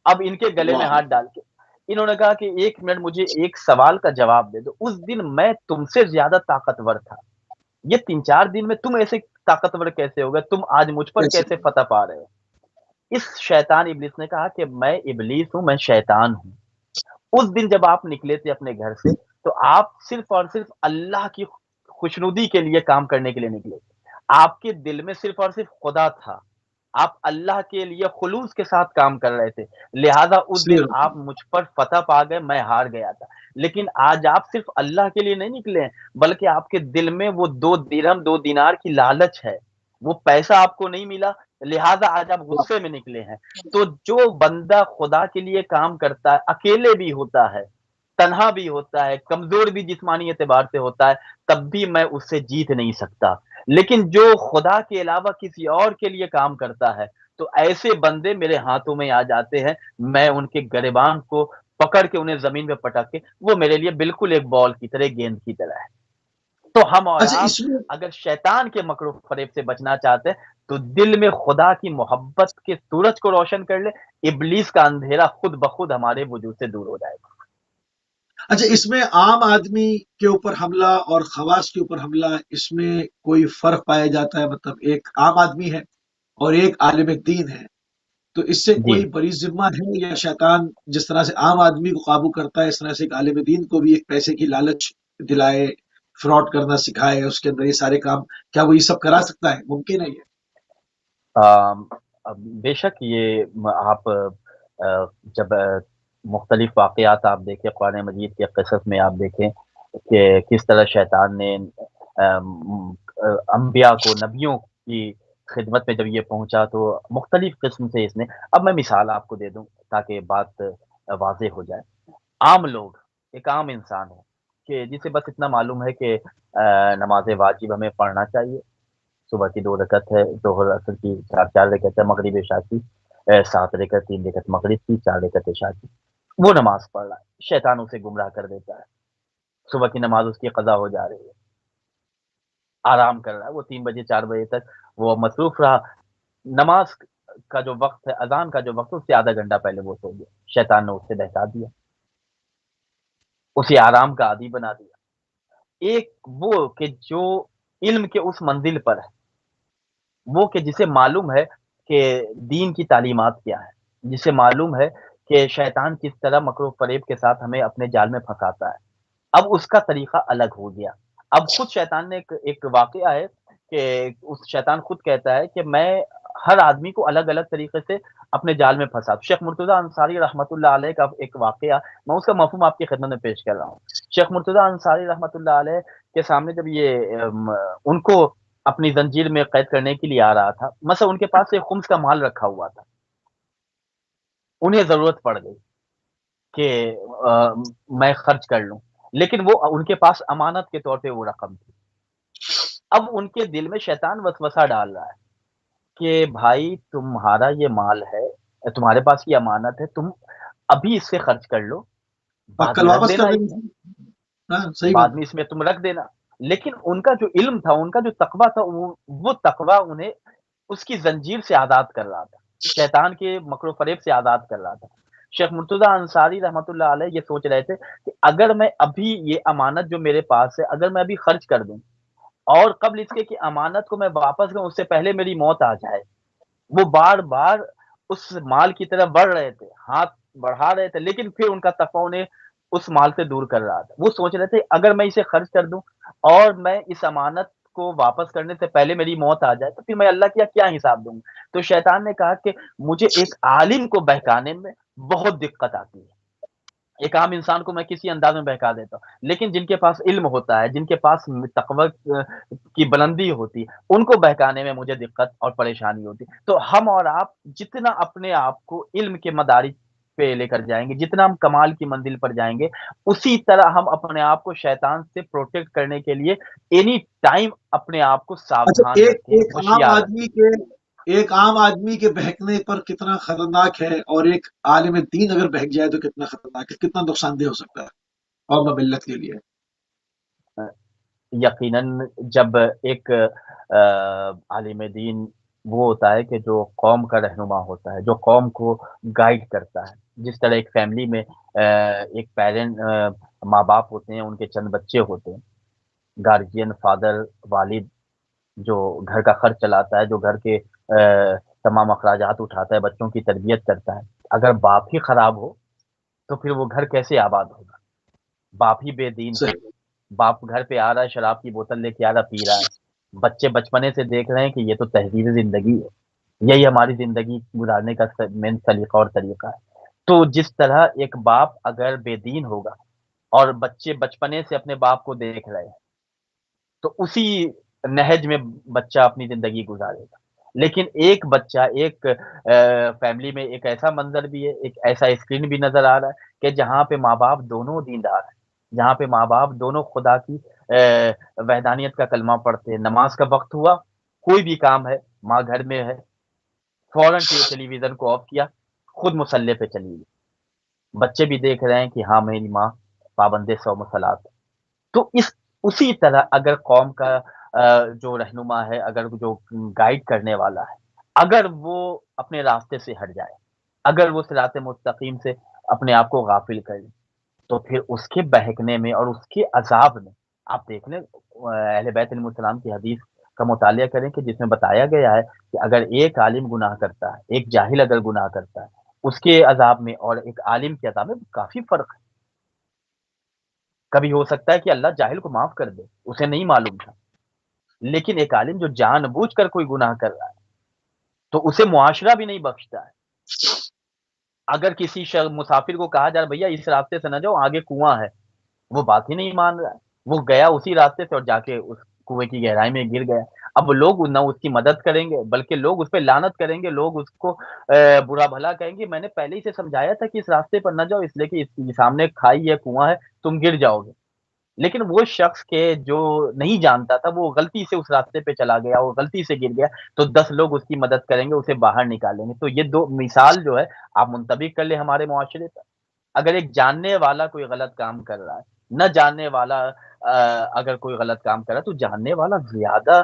اب ان کے گلے میں اللہ ہاتھ ڈال کے انہوں نے کہا کہ 1 منٹ مجھے ایک سوال کا جواب دے دو، اس دن میں تم سے زیادہ طاقتور تھا، یہ 3 4 دن میں تم ایسے طاقتور کیسے ہو گئے، تم آج مجھ پر کیسے کیسے فتح پا رہے ہو؟ اس شیطان ابلیس نے کہا کہ میں ابلیس ہوں، میں شیطان ہوں۔ اس دن جب آپ نکلے تھے اپنے گھر سے تو آپ صرف اور صرف اللہ کی خوشنودی کے لیے کام کرنے کے لیے نکلے تھے، آپ کے دل میں صرف اور صرف خدا تھا، آپ اللہ کے لیے خلوص کے ساتھ کام کر رہے تھے، لہذا اس دن صحیح آپ مجھ پر فتح پا گئے، میں ہار گیا تھا۔ لیکن آج آپ صرف اللہ کے لیے نہیں نکلے ہیں، بلکہ آپ کے دل میں وہ 2 درہم 2 دینار کی لالچ ہے، وہ پیسہ آپ کو نہیں ملا، لہذا آج آپ غصے میں نکلے ہیں۔ تو جو بندہ خدا کے لیے کام کرتا ہے، اکیلے بھی ہوتا ہے، تنہا بھی ہوتا ہے، کمزور بھی جسمانی اعتبار سے ہوتا ہے، تب بھی میں اس سے جیت نہیں سکتا، لیکن جو خدا کے علاوہ کسی اور کے لیے کام کرتا ہے تو ایسے بندے میرے ہاتھوں میں آ جاتے ہیں، میں ان کے گریبان کو پکڑ کے انہیں زمین پہ پٹک کے، وہ میرے لیے بالکل ایک بال کی طرح، گیند کی طرح ہے۔ تو ہم اور اچھا آپ اس میں اگر شیطان کے مکر و فریب سے بچنا چاہتے ہیں تو دل میں خدا کی محبت کے سورج کو روشن کر لے، ابلیس کا اندھیرا خود بخود ہمارے وجود سے دور ہو جائے گا۔ اچھا اس میں عام آدمی کے اوپر حملہ اور خواص کے اوپر حملہ، اس میں کوئی فرق پایا جاتا ہے؟ مطلب ایک عام آدمی ہے اور ایک عالم دین ہے، تو اس سے جی، کوئی بری ذمہ ہے، یا شیطان جس طرح سے عام آدمی کو قابو کرتا ہے اس طرح سے ایک عالم دین کو بھی ایک پیسے کی لالچ دلائے، فراڈ کرنا سکھائے، اس کے اندر یہ سارے کام، کیا وہ یہ سب کرا سکتا ہے؟ ممکن ہے یہ؟ آم، بے شک یہ آپ جب مختلف واقعات آپ دیکھیں قرآن مجید کے قصص میں، آپ دیکھیں کہ کس طرح شیطان نے آم، انبیاء کو، نبیوں کی خدمت میں جب یہ پہنچا تو مختلف قسم سے اس نے، اب میں مثال آپ کو دے دوں تاکہ بات واضح ہو جائے۔ عام لوگ، ایک عام انسان ہے کہ جسے بس اتنا معلوم ہے کہ نماز واجب ہمیں پڑھنا چاہیے، صبح کی 2 رکعت ہے، ظہر اثر کی 4 4 رکعت ہے، مغرب عشاء کی 7 رکعت، 3 رکعت مغرب کی، 4 رکعت عشاء کی، وہ نماز پڑھ رہا ہے، شیطان اسے گمراہ کر دیتا ہے، صبح کی نماز اس کی قضا ہو جا رہی ہے، آرام کر رہا ہے، وہ 3 بجے 4 بجے تک وہ مصروف رہا، نماز کا جو وقت ہے، اذان کا جو وقت ہے، اس سے آدھا گھنٹہ پہلے وہ سو گیا، شیطان نے اس سے بہکا دیا، اسے آرام کا عادی بنا دیا۔ ایک وہ کہ جو علم کے اس منزل پر ہے، وہ کہ جسے معلوم ہے کہ دین کی تعلیمات کیا ہے، جسے معلوم ہے کہ شیطان کس طرح مکر و فریب کے ساتھ ہمیں اپنے جال میں پھنساتا ہے، اب اس کا طریقہ الگ ہو گیا۔ اب خود شیطان نے ایک واقعہ ہے کہ اس شیطان خود کہتا ہے کہ میں ہر آدمی کو الگ الگ طریقے سے اپنے جال میں پھنسا۔ شیخ مرتضیٰ انصاری رحمۃ اللہ علیہ کا ایک واقعہ، میں اس کا مفہوم آپ کی خدمت میں پیش کر رہا ہوں۔ شیخ مرتضیٰ انصاری رحمۃ اللہ علیہ کے سامنے جب یہ ان کو اپنی زنجیر میں قید کرنے کے لیے آ رہا تھا، مثلا ان کے پاس ایک خمس کا مال رکھا ہوا تھا، انہیں ضرورت پڑ گئی کہ میں خرچ کر لوں، لیکن وہ ان کے پاس امانت کے طور پہ وہ رقم تھی۔ اب ان کے دل میں شیطان وسوسہ ڈال رہا ہے کہ بھائی تمہارا یہ مال ہے، تمہارے پاس یہ امانت ہے، تم ابھی اس سے خرچ کر لو، اور بعد کل میں رکھ واپس دینا کر اس میں، دیں گے. ہاں صحیح بعد بات میں اس میں تم رکھ دینا۔ لیکن ان کا جو علم تھا، ان کا جو تقویٰ تھا، وہ تقویٰ انہیں اس کی زنجیر سے آزاد کر رہا تھا، شیطان کے مکر و فریب سے آزاد کر رہا تھا۔ شیخ مرتضیٰ انصاری رحمۃ اللہ علیہ یہ سوچ رہے تھے کہ اگر میں ابھی یہ امانت جو میرے پاس ہے، اگر میں ابھی خرچ کر دوں اور قبل اس کے کہ امانت کو میں واپس دوں، اس سے پہلے میری موت آ جائے۔ وہ بار بار اس مال کی طرف بڑھ رہے تھے، ہاتھ بڑھا رہے تھے، لیکن پھر ان کا تقویٰ انہیں اس مال سے دور کر رہا تھا۔ وہ سوچ رہے تھے اگر میں اسے خرچ کر دوں اور میں اس امانت کو واپس کرنے سے پہلے میری موت آ جائے، تو پھر میں اللہ کیا کیا حساب دوں گا۔ تو شیطان نے کہا کہ مجھے ایک عالم کو بہکانے میں بہت دقت آتی ہے، ایک عام انسان کو میں کسی انداز میں بہکا دیتا ہوں، لیکن جن کے پاس علم ہوتا ہے، جن کے پاس تقوی کی بلندی ہوتی ہے، ان کو بہکانے میں مجھے دقت اور پریشانی ہوتی ہے۔ تو ہم اور آپ جتنا اپنے آپ کو علم کے مدارج پہ لے کر جائیں گے، جتنا ہم کمال کی منزل پر جائیں گے، اسی طرح ہم اپنے آپ کو شیطان سے پروٹیکٹ کرنے کے لیے اینی ٹائم اپنے آپ کو اچھا ساودھان ایک رکھیں، ایک عام ہوشیار رکھیں۔ آدمی کے ایک عام آدمی کے بہکنے پر کتنا خطرناک ہے، اور ایک عالم دین اگر بہک جائے تو کتنا خطرناک ہے، کتنا نقصان دہ ہو سکتا ہے قوم و ملت کے لیے. یقیناً جب ایک عالم دین وہ ہوتا ہے کہ جو قوم کا رہنما ہوتا ہے، جو قوم کو گائیڈ کرتا ہے، جس طرح ایک فیملی میں ایک پیرنٹ، ماں باپ ہوتے ہیں، ان کے چند بچے ہوتے ہیں، گارجین، فادر، والد، جو گھر کا خرچ چلاتا ہے، جو گھر کے تمام اخراجات اٹھاتا ہے، بچوں کی تربیت کرتا ہے۔ اگر باپ ہی خراب ہو تو پھر وہ گھر کیسے آباد ہوگا؟ باپ ہی بے دین ہو، صحیح. باپ گھر پہ آ رہا ہے، شراب کی بوتل لے کے آ رہا، پی رہا ہے، بچے بچپنے سے دیکھ رہے ہیں کہ یہ تو تہذیب زندگی ہے، یہی ہماری زندگی گزارنے کا مین سلیقہ اور طریقہ ہے۔ تو جس طرح ایک باپ اگر بے دین ہوگا اور بچے بچپنے سے اپنے باپ کو دیکھ رہے ہیں، تو اسی نہج میں بچہ اپنی زندگی گزارے گا۔ لیکن ایک بچہ، ایک فیملی میں ایک ایسا منظر بھی ہے، ایک ایسا اسکرین بھی نظر آ رہا ہے کہ جہاں پہ ماں باپ دونوں دیندار ہیں، جہاں پہ ماں باپ دونوں خدا کی وحدانیت کا کلمہ پڑھتے ہیں، نماز کا وقت ہوا، کوئی بھی کام ہے، ماں گھر میں ہے، فوراً ٹیلی ویژن کو آف کیا، خود مصلے پہ چلی گئی، بچے بھی دیکھ رہے ہیں کہ ہاں میری ماں پابند صوم و صلات ہے۔ تو اسی طرح اگر قوم کا جو رہنما ہے، اگر جو گائیڈ کرنے والا ہے، اگر وہ اپنے راستے سے ہٹ جائے، اگر وہ صراط مستقیم سے اپنے آپ کو غافل کر لے، تو پھر اس کے بہکنے میں اور اس کے عذاب میں، آپ دیکھ لیں اہل بیت علیہ السلام کی حدیث کا مطالعہ کریں کہ جس میں بتایا گیا ہے کہ اگر ایک عالم گناہ کرتا ہے، ایک جاہل اگر گناہ کرتا ہے، اس کے عذاب میں اور ایک عالم کے عذاب میں کافی فرق ہے۔ کبھی ہو سکتا ہے کہ اللہ جاہل کو معاف کر دے، اسے نہیں معلوم تھا، لیکن ایک عالم جو جان بوجھ کر کوئی گناہ کر رہا ہے تو اسے معاشرہ بھی نہیں بخشتا ہے۔ اگر کسی مسافر کو کہا جائے بھیا اس راستے سے نہ جاؤ، آگے کنواں ہے، وہ بات ہی نہیں مان رہا ہے، وہ گیا اسی راستے سے اور جا کے اس کنویں کی گہرائی میں گر گیا۔ اب لوگ نہ اس کی مدد کریں گے بلکہ لوگ اس پہ لعنت کریں گے، لوگ اس کو برا بھلا کہیں گے، میں نے پہلے ہی سے سمجھایا تھا کہ اس راستے پر نہ جاؤ، اس لیے کہ اس سامنے کھائی ہے، کنواں ہے، تم گر جاؤ گے۔ لیکن وہ شخص کے جو نہیں جانتا تھا، وہ غلطی سے اس راستے پہ چلا گیا، وہ غلطی سے گر گیا، تو 10 لوگ اس کی مدد کریں گے، اسے باہر نکالیں گے۔ تو یہ دو مثال جو ہے آپ منطبق کر لیں ہمارے معاشرے پر۔ اگر ایک جاننے والا کوئی غلط کام کر رہا ہے، نہ جاننے والا اگر کوئی غلط کام کر رہا ہے، تو جاننے والا زیادہ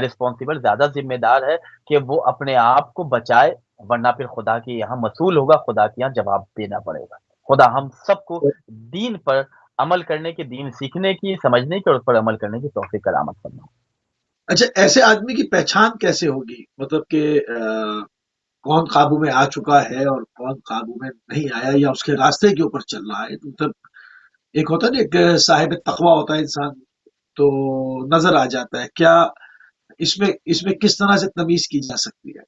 رسپانسیبل، زیادہ ذمہ دار ہے کہ وہ اپنے آپ کو بچائے، ورنہ پھر خدا کے یہاں مسئول ہوگا، خدا کے یہاں جواب دینا پڑے گا۔ خدا ہم سب کو دین پر عمل کرنے کی، دین سیکھنے کی، سمجھنے کی اور اس پر عمل کرنے کی توفیق کرامت فرمائے۔ اچھا ایسے آدمی کی پہچان کیسے ہوگی، مطلب کہ کون قابو میں آ چکا ہے اور کون قابو میں نہیں آیا یا اس کے راستے کے اوپر چل رہا ہے، مطلب ایک ہوتا ہے نا، ایک صاحب تقوی ہوتا ہے انسان تو نظر آ جاتا ہے، کیا اس میں کس طرح سے تمیز کی جا سکتی ہے؟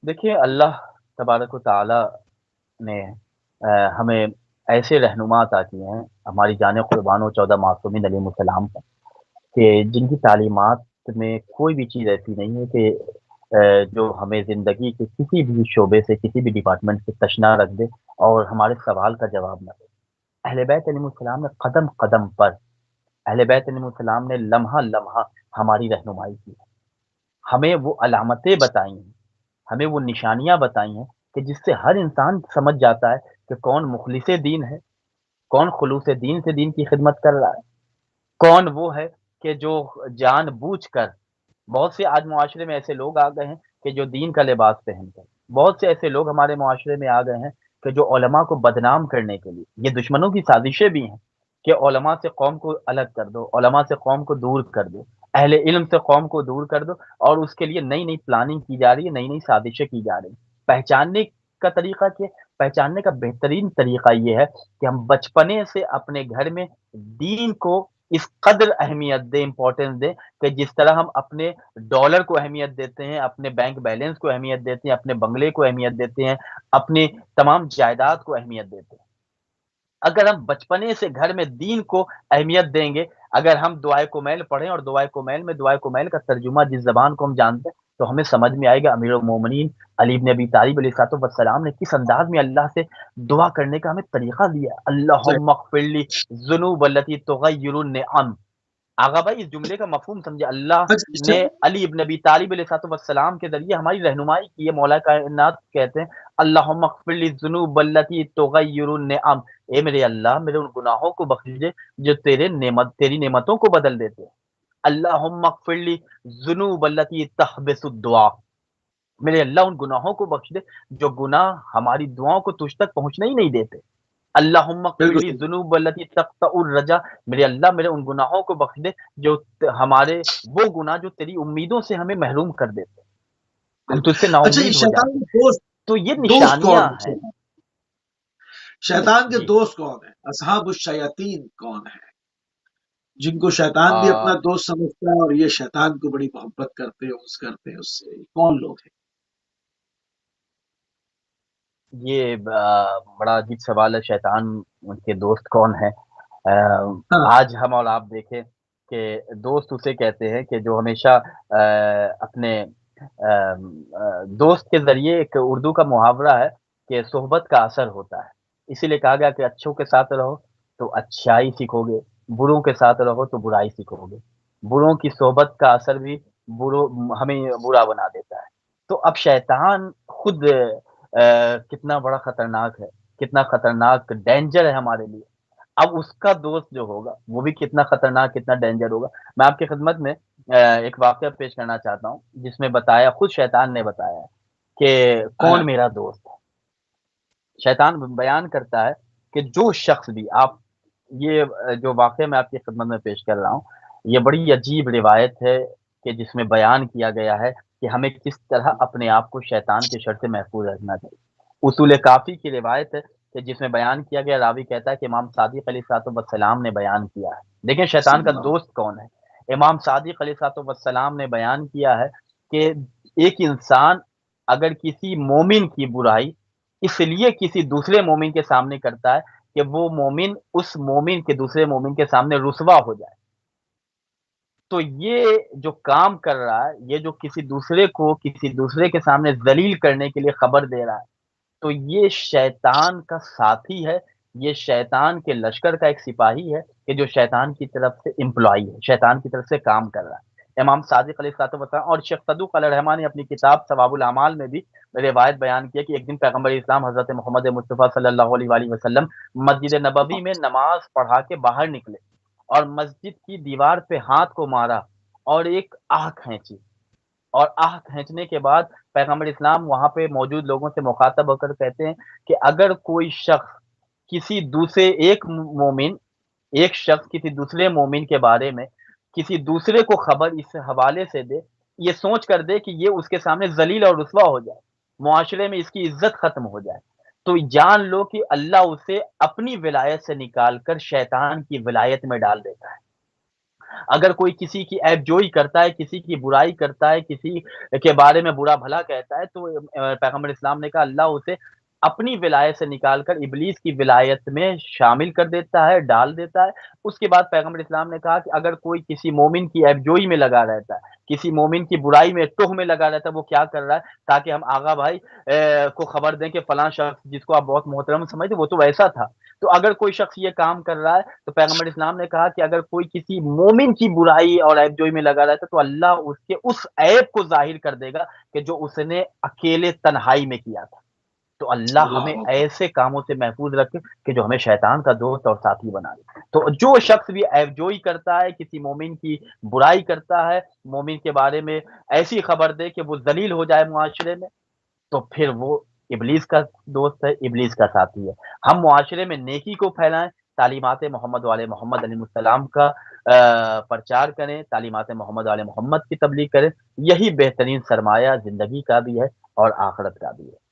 دیکھیے اللہ تبارک و تعالی نے ہمیں ایسے رہنما عطا کیے ہیں، ہماری جان قربان و 14 معصومین علیہ السلام پر، کہ جن کی تعلیمات میں کوئی بھی چیز ایسی نہیں ہے کہ جو ہمیں زندگی کے کسی بھی شعبے سے، کسی بھی ڈپارٹمنٹ سے تشنا رکھ دے اور ہمارے سوال کا جواب نہ دے۔ اہل بیت علیہ السلام نے قدم قدم پر، اہل بیت علیہ السلام نے لمحہ لمحہ ہماری رہنمائی کی ہے۔ ہمیں وہ علامتیں بتائی ہیں، ہمیں وہ نشانیاں بتائی ہیں کہ جس سے ہر انسان سمجھ جاتا ہے کہ کون مخلص دین ہے، کون خلوص دین سے دین کی خدمت کر رہا ہے، کون وہ ہے کہ جو جان بوجھ کر، بہت سے آج معاشرے میں ایسے لوگ آ گئے ہیں کہ جو دین کا لباس پہن کر، بہت سے ایسے لوگ ہمارے معاشرے میں آ گئے ہیں کہ جو علماء کو بدنام کرنے کے لیے، یہ دشمنوں کی سازشیں بھی ہیں کہ علماء سے قوم کو الگ کر دو، علماء سے قوم کو دور کر دو، اہل علم سے قوم کو دور کر دو، اور اس کے لیے نئی نئی پلاننگ کی جا رہی ہے، نئی نئی سازشیں کی جا رہی ہیں۔ پہچاننے کا طریقہ کیا؟ پہچاننے کا بہترین طریقہ یہ ہے کہ ہم بچپنے سے اپنے گھر میں دین کو اس قدر اہمیت دیں، امپورٹنس دیں، کہ جس طرح ہم اپنے ڈالر کو اہمیت دیتے ہیں، اپنے بینک بیلنس کو اہمیت دیتے ہیں، اپنے بنگلے کو اہمیت دیتے ہیں، اپنی تمام جائیداد کو اہمیت دیتے ہیں۔ اگر ہم بچپنے سے گھر میں دین کو اہمیت دیں گے، اگر ہم دعائے کمیل پڑھیں اور دعائے کمیل میں دعائے کمیل کا ترجمہ جس زبان کو ہم جانتے ہیں تو ہمیں سمجھ میں آئے گا امیر المومنین علی بن ابی طالب علیہ الصلوۃ والسلام نے کس انداز میں اللہ سے دعا کرنے کا ہمیں طریقہ دیا۔ صحیح۔ اللہم اغفر لی الذنوب التي تغیر النعم۔ آغا بھائی اس جملے کا مفہوم سمجھے، اللہ اچھا نے علی ابن ابی طالب علیہ الصلوۃ والسلام کے ذریعے ہماری رہنمائی کی ہے۔ مولا کائنات کہتے ہیں اللہم اغفر لی الذنوب التي تغیر النعم، اے میرے اللہ میرے ان گناہوں کو بخش دے جو تیری نعمتوں کو بدل دیتے ہیں۔ اللہم اغفر لی الذنوب التي تحبس الدعاء، میرے اللہ ان گناہوں کو بخش دے جو گناہ ہماری دعاؤں کو تجھ تک پہنچنے ہی نہیں دیتے۔ اللہم اغفر بالکل لی صحیح۔ الذنوب التي تقطع الرجا، میرے اللہ میرے ان گناہوں کو بخش دے جو ہمارے وہ گناہ جو تیری امیدوں سے ہمیں محروم کر دیتے، ہم بالکل تجھ سے نا اچھا، یہ امید ہو شیطان جاتے کے ہیں۔ تو یہ دوست نشانیاں کون ہیں۔ ہے؟ شیطان کے جی دوست کون ہیں؟ اصحاب الشیاطین کون ہیں جن کو شیطان بھی آ، اپنا دوست سمجھتا ہے اور یہ شیطان کو بڑی محبت کرتے ہیں، اس سے کون لوگ ہیں؟ یہ بڑا عجیب سوال ہے، شیطان کے دوست کون ہیں؟ ہاں، آج ہم اور آپ دیکھیں کہ دوست اسے کہتے ہیں کہ جو ہمیشہ اپنے دوست کے ذریعے، ایک اردو کا محاورہ ہے کہ صحبت کا اثر ہوتا ہے، اسی لیے کہا گیا کہ اچھوں کے ساتھ رہو تو اچھائی سیکھو گے، بروں کے ساتھ رہو تو برائی سیکھو گے، بروں کی صحبت کا اثر بھی برو ہمیں برا بنا دیتا ہے۔ تو اب شیطان خود کتنا بڑا خطرناک ہے، کتنا خطرناک ڈینجر ہے ہمارے لیے، اب اس کا دوست جو ہوگا وہ بھی کتنا خطرناک، کتنا ڈینجر ہوگا۔ میں آپ کی خدمت میں ایک واقعہ پیش کرنا چاہتا ہوں جس میں بتایا، خود شیطان نے بتایا ہے کہ کون میرا دوست ہے۔ شیطان بیان کرتا ہے کہ جو شخص بھی آپ، یہ جو واقعہ میں آپ کی خدمت میں پیش کر رہا ہوں، یہ بڑی عجیب روایت ہے کہ جس میں بیان کیا گیا ہے کہ ہمیں کس طرح اپنے آپ کو شیطان کے شر سے محفوظ رکھنا چاہیے۔ اصول کافی کی روایت ہے کہ جس میں بیان کیا گیا، راوی کہتا ہے کہ امام صادق علیہ الصلوۃ والسلام نے بیان کیا ہے۔ دیکھیں شیطان کا صلی اللہ دوست کون ہے۔ امام صادق علیہ الصلوۃ والسلام نے بیان کیا ہے کہ ایک انسان اگر کسی مومن کی برائی اس لیے کسی دوسرے مومن کے سامنے کرتا ہے کہ وہ مومن اس مومن کے دوسرے مومن کے سامنے رسوا ہو جائے، تو یہ جو کام کر رہا ہے، یہ جو کسی دوسرے کو کسی دوسرے کے سامنے ذلیل کرنے کے لیے خبر دے رہا ہے، تو یہ شیطان کا ساتھی ہے، یہ شیطان کے لشکر کا ایک سپاہی ہے کہ جو شیطان کی طرف سے امپلائی ہے، شیطان کی طرف سے کام کر رہا ہے۔ امام صادق علیہ الصلوۃ والسلام اور شیخ صدوق علیہ الرحمٰن نے اپنی کتاب ثواب الاعمال میں بھی روایت بیان کی ہے کہ ایک دن پیغمبر اسلام حضرت محمد مصطفیٰ صلی اللہ علیہ وآلہ وسلم مسجد نبوی میں نماز پڑھا کے باہر نکلے اور مسجد کی دیوار پہ ہاتھ کو مارا اور ایک آہ کھینچی، اور آہ کھینچنے کے بعد پیغمبر اسلام وہاں پہ موجود لوگوں سے مخاطب ہو کر کہتے ہیں کہ اگر کوئی شخص کسی دوسرے ایک شخص کسی دوسرے مومن کے بارے میں کسی دوسرے کو خبر اس حوالے سے دے، یہ سوچ کر دے کہ یہ اس کے سامنے ذلیل اور رسوا ہو جائے، معاشرے میں اس کی عزت ختم ہو جائے، تو جان لو کہ اللہ اسے اپنی ولایت سے نکال کر شیطان کی ولایت میں ڈال دیتا ہے۔ اگر کوئی کسی کی عیب جوئی کرتا ہے، کسی کی برائی کرتا ہے، کسی کے بارے میں برا بھلا کہتا ہے، تو پیغمبر اسلام نے کہا اللہ اسے اپنی ولایت سے نکال کر ابلیس کی ولایت میں شامل کر دیتا ہے، ڈال دیتا ہے۔ اس کے بعد پیغمبر اسلام نے کہا کہ اگر کوئی کسی مومن کی عیب جوئی میں لگا رہتا ہے، کسی مومن کی برائی میں ٹوہ میں لگا رہتا ہے وہ کیا کر رہا ہے، تاکہ ہم آغا بھائی کو خبر دیں کہ فلاں شخص جس کو آپ بہت محترم سمجھتے وہ تو ویسا تھا۔ تو اگر کوئی شخص یہ کام کر رہا ہے تو پیغمبر اسلام نے کہا کہ اگر کوئی کسی مومن کی برائی اور عیب جوئی میں لگا رہتا ہے تو اللہ اس کے اس عیب کو ظاہر کر دے گا کہ جو اس نے اکیلے تنہائی میں کیا تھا۔ تو اللہ ہمیں اللہ اکبر۔ ایسے کاموں سے محفوظ رکھے کہ جو ہمیں شیطان کا دوست اور ساتھی بنا دے۔ تو جو شخص بھی عیب جوئی کرتا ہے، کسی مومن کی برائی کرتا ہے، مومن کے بارے میں ایسی خبر دے کہ وہ ذلیل ہو جائے معاشرے میں، تو پھر وہ ابلیس کا دوست ہے، ابلیس کا ساتھی ہے۔ ہم معاشرے میں نیکی کو پھیلائیں، تعلیمات محمد والے محمد علیہ السلام کا پرچار کریں، تعلیمات محمد والے محمد کی تبلیغ کریں، یہی بہترین سرمایہ زندگی کا بھی ہے اور آخرت کا بھی ہے۔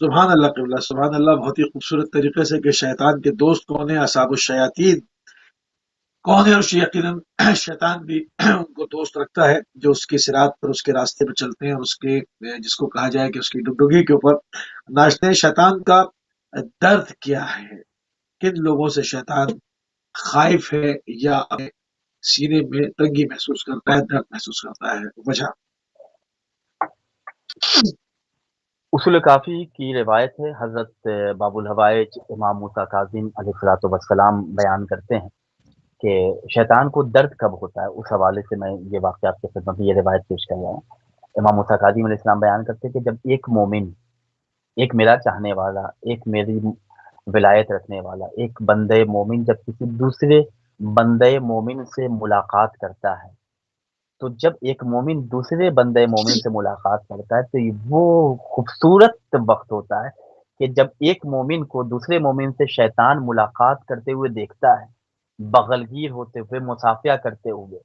سبحان اللہ قبلہ، سبحان اللہ، بہت ہی خوبصورت طریقے سے کہ شیطان کے دوست کون ہیں، اصحاب الشیاطین کون ہے، اور یقیناً شیطان بھی ان کو دوست رکھتا ہے جو اس کی صراط پر، اس کے راستے پر چلتے ہیں، اور اس کے جس کو کہا جائے کہ اس کی ڈگڈگی کے اوپر ناچتے ہیں۔ شیطان کا درد کیا ہے، کن لوگوں سے شیطان خائف ہے یا اپنے سینے میں تنگی محسوس کرتا ہے، درد محسوس کرتا ہے، وجہ؟ اصول کافی کی روایت ہے، حضرت باب الحوائج امام موسیٰ کاظم علیہ الصلوۃ والسلام بیان کرتے ہیں کہ شیطان کو درد کب ہوتا ہے۔ اس حوالے سے میں یہ واقعات کی خدمت میں یہ روایت پیش کر رہا ہوں۔ امام موسیٰ کاظم علیہ السلام بیان کرتے ہیں کہ جب ایک مومن، ایک میرا چاہنے والا، ایک میری ولایت رکھنے والا، ایک بندے مومن جب کسی دوسرے بندے مومن سے ملاقات کرتا ہے، تو جب ایک مومن دوسرے بندے مومن سے ملاقات کرتا ہے تو وہ خوبصورت وقت ہوتا ہے کہ جب ایک مومن کو دوسرے مومن سے شیطان ملاقات کرتے ہوئے دیکھتا ہے، بغلگیر ہوتے ہوئے، مصافحہ کرتے ہوئے،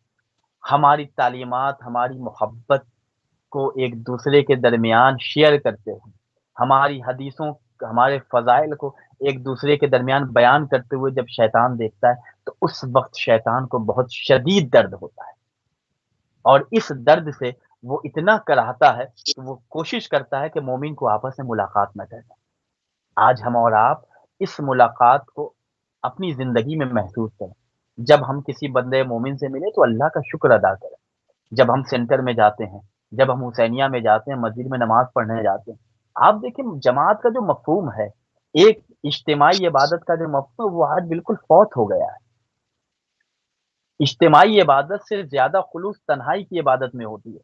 ہماری تعلیمات، ہماری محبت کو ایک دوسرے کے درمیان شیئر کرتے ہوئے، ہماری حدیثوں، ہمارے فضائل کو ایک دوسرے کے درمیان بیان کرتے ہوئے جب شیطان دیکھتا ہے تو اس وقت شیطان کو بہت شدید درد ہوتا ہے، اور اس درد سے وہ اتنا کراہتا ہے کہ وہ کوشش کرتا ہے کہ مومن کو آپس میں ملاقات نہ کرے۔ آج ہم اور آپ اس ملاقات کو اپنی زندگی میں محسوس کریں۔ جب ہم کسی بندے مومن سے ملے تو اللہ کا شکر ادا کریں۔ جب ہم سینٹر میں جاتے ہیں، جب ہم حسینیہ میں جاتے ہیں، مسجد میں نماز پڑھنے جاتے ہیں، آپ دیکھیں جماعت کا جو مفہوم ہے، ایک اجتماعی عبادت کا جو مفہوم ہے وہ آج بالکل فوت ہو گیا ہے۔ اجتماعی عبادت سے زیادہ خلوص تنہائی کی عبادت میں ہوتی ہے،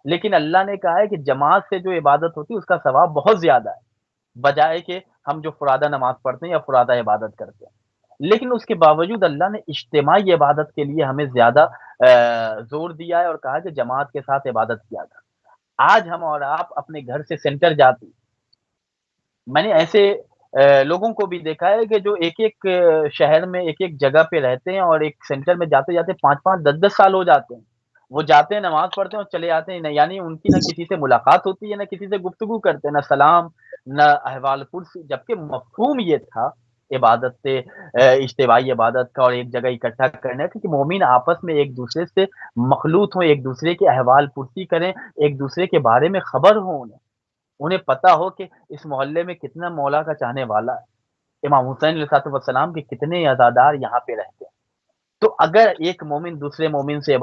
لیکن اللہ نے کہا ہے کہ جماعت سے جو عبادت ہوتی ہے اس کا ثواب بہت زیادہ ہے، بجائے کہ ہم جو فرادہ نماز پڑھتے ہیں یا فرادہ عبادت کرتے ہیں۔ لیکن اس کے باوجود اللہ نے اجتماعی عبادت کے لیے ہمیں زیادہ زور دیا ہے اور کہا کہ جماعت کے ساتھ عبادت کیا تھا۔ آج ہم اور آپ اپنے گھر سے سینٹر جاتے، میں نے ایسے لوگوں کو بھی دیکھا ہے کہ جو ایک ایک شہر میں ایک ایک جگہ پہ رہتے ہیں اور ایک سینٹر میں جاتے جاتے 5 5 10 10 سال ہو جاتے ہیں۔ وہ جاتے ہیں، نماز پڑھتے ہیں اور چلے آتے ہیں، یعنی ان کی نہ کسی سے ملاقات ہوتی ہے، نہ کسی سے گفتگو کرتے ہیں، نہ سلام، نہ احوال پرسی، جبکہ مفہوم یہ تھا عبادت سے، اجتماعی عبادت کا اور ایک جگہ اکٹھا کرنے کا کہ مومن آپس میں ایک دوسرے سے مخلوط ہوں، ایک دوسرے کے احوال پرسی کریں، ایک دوسرے کے بارے میں خبر ہو، انہیں پتا ہو کہ اس محلے میں کتنا مولا کا چاہنے والا ہے، امام حسین علیہ الصلوۃ والسلام کے کتنے عزادار یہاں پہ رہتے ہیں۔ تو اگر ایک مومن دوسرے مومن سے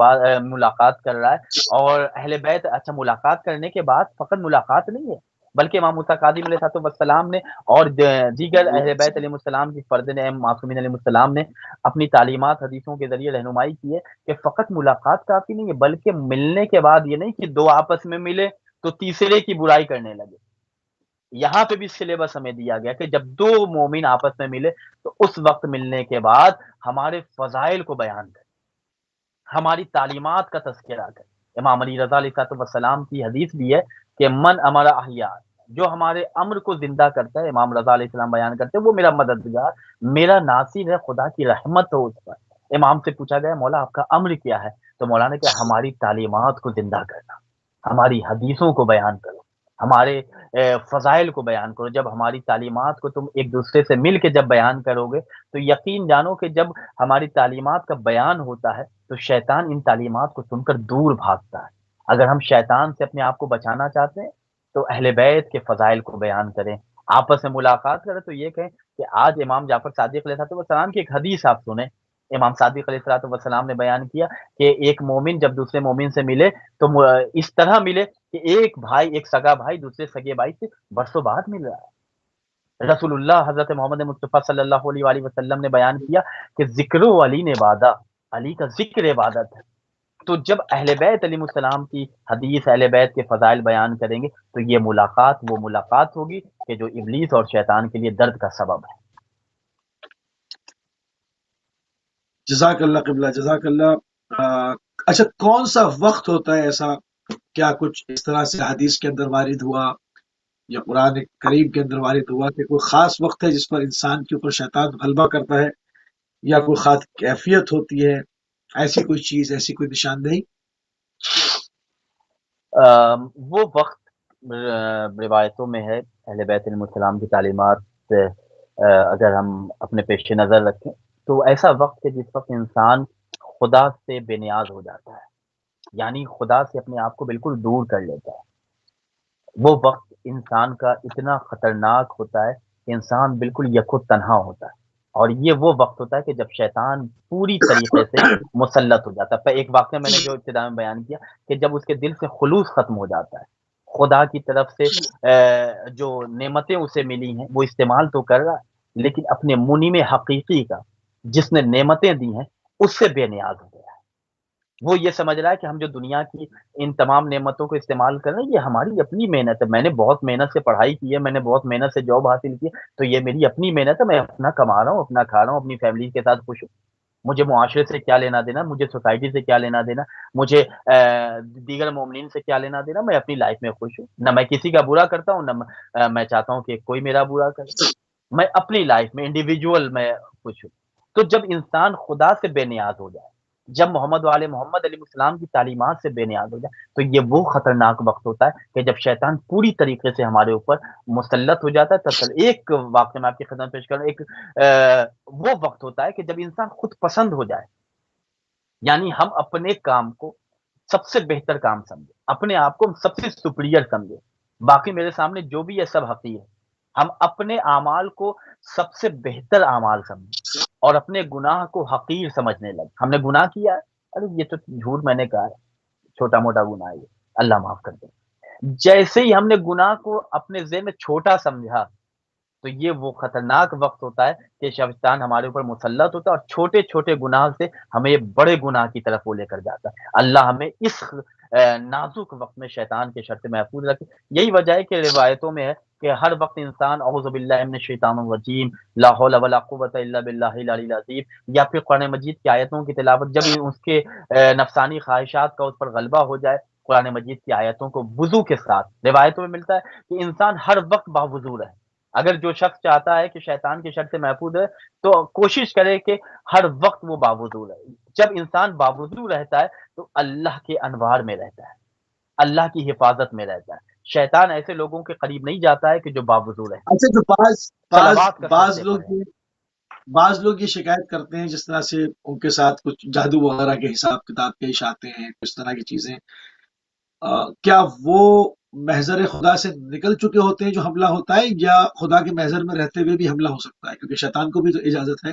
ملاقات کر رہا ہے، اور اہل بیت، اچھا ملاقات کرنے کے بعد فقط ملاقات نہیں ہے، بلکہ امام موسیٰ کاظم علیہ الصلوۃ والسلام نے اور دیگر اہل بیت علیہ السلام کی فرد نعم معصومین علیہ السلام نے اپنی تعلیمات حدیثوں کے ذریعے رہنمائی کی ہے کہ فقط ملاقات کافی نہیں ہے، بلکہ ملنے کے بعد یہ نہیں کہ دو آپس میں ملے تو تیسرے کی برائی کرنے لگے۔ یہاں پہ بھی سلیبس ہمیں دیا گیا کہ جب دو مومن آپس میں ملے تو اس وقت ملنے کے بعد ہمارے فضائل کو بیان کریں، ہماری تعلیمات کا تذکرہ کریں۔ امام علی رضا علیہ الصلوۃ والسلام کی حدیث بھی ہے کہ من امر احیا، جو ہمارے امر کو زندہ کرتا ہے، امام رضا علیہ السلام بیان کرتے ہیں وہ میرا مددگار، میرا ناصر ہے، خدا کی رحمت ہو اس پر۔ امام سے پوچھا گیا مولا آپ کا امر کیا ہے؟ تو مولا نے کہا ہماری تعلیمات کو زندہ کرنا، ہماری حدیثوں کو بیان کرو، ہمارے فضائل کو بیان کرو۔ جب ہماری تعلیمات کو تم ایک دوسرے سے مل کے جب بیان کرو گے تو یقین جانو کہ جب ہماری تعلیمات کا بیان ہوتا ہے تو شیطان ان تعلیمات کو سن کر دور بھاگتا ہے۔ اگر ہم شیطان سے اپنے آپ کو بچانا چاہتے ہیں تو اہل بیت کے فضائل کو بیان کریں، آپس میں ملاقات کریں۔ تو یہ کہیں کہ آج امام جعفر صادق علیہ السلام کی ایک حدیث آپ سنیں، امام صادق علیہ الصلوۃ والسلام نے بیان کیا کہ ایک مومن جب دوسرے مومن سے ملے تو اس طرح ملے کہ ایک بھائی، ایک سگا بھائی دوسرے سگے بھائی سے برسوں بعد مل رہا ہے۔ رسول اللہ حضرت محمد مصطفیٰ صلی اللہ علیہ وآلہ وسلم نے بیان کیا کہ ذکر علی نے عبادہ، علی کا ذکر عبادت ہے۔ تو جب اہل بیت علیہ السلام کی حدیث، اہل بیت کے فضائل بیان کریں گے تو یہ ملاقات وہ ملاقات ہوگی کہ جو ابلیس اور شیطان کے لیے درد کا سبب ہے۔ جزاک اللہ قبلہ، جزاک اللہ۔ اچھا، کون سا وقت ہوتا ہے ایسا، کیا کچھ اس طرح سے حدیث کے اندر وارد ہوا یا قرآن کریم کے اندر وارد ہوا کہ کوئی خاص وقت ہے جس پر انسان کے اوپر شیطان غلبہ کرتا ہے، یا کوئی خاص کیفیت ہوتی ہے، ایسی کوئی چیز، ایسی کوئی نشاندہی؟ وہ وقت روایتوں میں ہے، اہل بیت علیہ السلام کی تعلیمات سے اگر ہم اپنے پیش نظر رکھیں تو ایسا وقت ہے جس وقت انسان خدا سے بے نیاز ہو جاتا ہے، یعنی خدا سے اپنے آپ کو بالکل دور کر لیتا ہے۔ وہ وقت انسان کا اتنا خطرناک ہوتا ہے کہ انسان بالکل یک و تنہا ہوتا ہے، اور یہ وہ وقت ہوتا ہے کہ جب شیطان پوری طریقے سے مسلط ہو جاتا ہے۔ ایک واقعہ میں نے جو ابتدا میں بیان کیا کہ جب اس کے دل سے خلوص ختم ہو جاتا ہے، خدا کی طرف سے جو نعمتیں اسے ملی ہیں وہ استعمال تو کر رہا ہے، لیکن اپنے منعم حقیقی کا، جس نے نعمتیں دی ہیں، اس سے بے نیاز ہو گیا ہے۔ وہ یہ سمجھ رہا ہے کہ ہم جو دنیا کی ان تمام نعمتوں کو استعمال کر رہے ہیں یہ ہماری اپنی محنت ہے، میں نے بہت محنت سے پڑھائی کی ہے، میں نے بہت محنت سے جاب حاصل کی ہے، تو یہ میری اپنی محنت ہے، میں اپنا کما رہا ہوں، اپنا کھا رہا ہوں، اپنی فیملی کے ساتھ خوش ہوں، مجھے معاشرے سے کیا لینا دینا، مجھے سوسائٹی سے کیا لینا دینا، مجھے دیگر مومنین سے کیا لینا دینا، میں اپنی لائف میں خوش ہوں، نہ میں کسی کا برا کرتا ہوں، نہ میں چاہتا ہوں کہ کوئی میرا برا کرے، میں اپنی لائف میں انڈیویجول میں خوش ہوں۔ تو جب انسان خدا سے بے نیاز ہو جائے، جب محمد وآل محمد علیہ السلام کی تعلیمات سے بے نیاز ہو جائے، تو یہ وہ خطرناک وقت ہوتا ہے کہ جب شیطان پوری طریقے سے ہمارے اوپر مسلط ہو جاتا ہے۔ تسل ایک واقعہ میں آپ کی خدمت پیش کروں، ایک وہ وقت ہوتا ہے کہ جب انسان خود پسند ہو جائے، یعنی ہم اپنے کام کو سب سے بہتر کام سمجھے، اپنے آپ کو سب سے سپیریئر سمجھے، باقی میرے سامنے جو بھی ہے سب حقیر ہے، ہم اپنے اعمال کو سب سے بہتر اعمال سمجھیں اور اپنے گناہ کو حقیر سمجھنے لگے۔ ہم نے گناہ کیا ہے، ارے یہ تو جھوٹ میں نے کہا ہے، چھوٹا موٹا گناہ ہے، یہ اللہ معاف کر دے۔ جیسے ہی ہم نے گناہ کو اپنے ذہن میں چھوٹا سمجھا تو یہ وہ خطرناک وقت ہوتا ہے کہ شیطان ہمارے اوپر مسلط ہوتا ہے اور چھوٹے چھوٹے گناہ سے ہمیں بڑے گناہ کی طرف وہ لے کر جاتا ہے۔ اللہ ہمیں اس نازک وقت میں شیطان کے شر سے محفوظ رکھے۔ یہی وجہ ہے کہ روایتوں میں ہے کہ ہر وقت انسان اعوذ باللہ من الشیطان الرجیم، لا حول ولا قوت الا باللہ العلی العظیم، یا پھر قرآن مجید کی آیتوں کی تلاوت، جب اس کے نفسانی خواہشات کا اس پر غلبہ ہو جائے، قرآن مجید کی آیتوں کو وضو کے ساتھ، روایتوں میں ملتا ہے کہ انسان ہر وقت باوضو رہے۔ اگر جو شخص چاہتا ہے کہ شیطان کے شر سے محفوظ ہے تو کوشش کرے کہ ہر وقت وہ باوضو رہے۔ جب انسان باوضو رہتا ہے تو اللہ کے انوار میں رہتا ہے، اللہ کی حفاظت میں رہتا ہے۔ شیطان ایسے لوگوں کے قریب نہیں جاتا ہے کہ جو باوضو رہے۔ اچھا، جو صلوات کثرت سے پڑھیں۔ بعض لوگ یہ شکایت کرتے ہیں جس طرح سے ان کے ساتھ کچھ جادو وغیرہ کے حساب کتاب پیش آتے ہیں، اس طرح کی چیزیں، کیا وہ محضر خدا سے نکل چکے ہوتے ہیں جو حملہ ہوتا ہے، یا خدا کے محضر میں رہتے ہوئے بھی حملہ ہو سکتا ہے؟ کیونکہ شیطان کو بھی تو اجازت ہے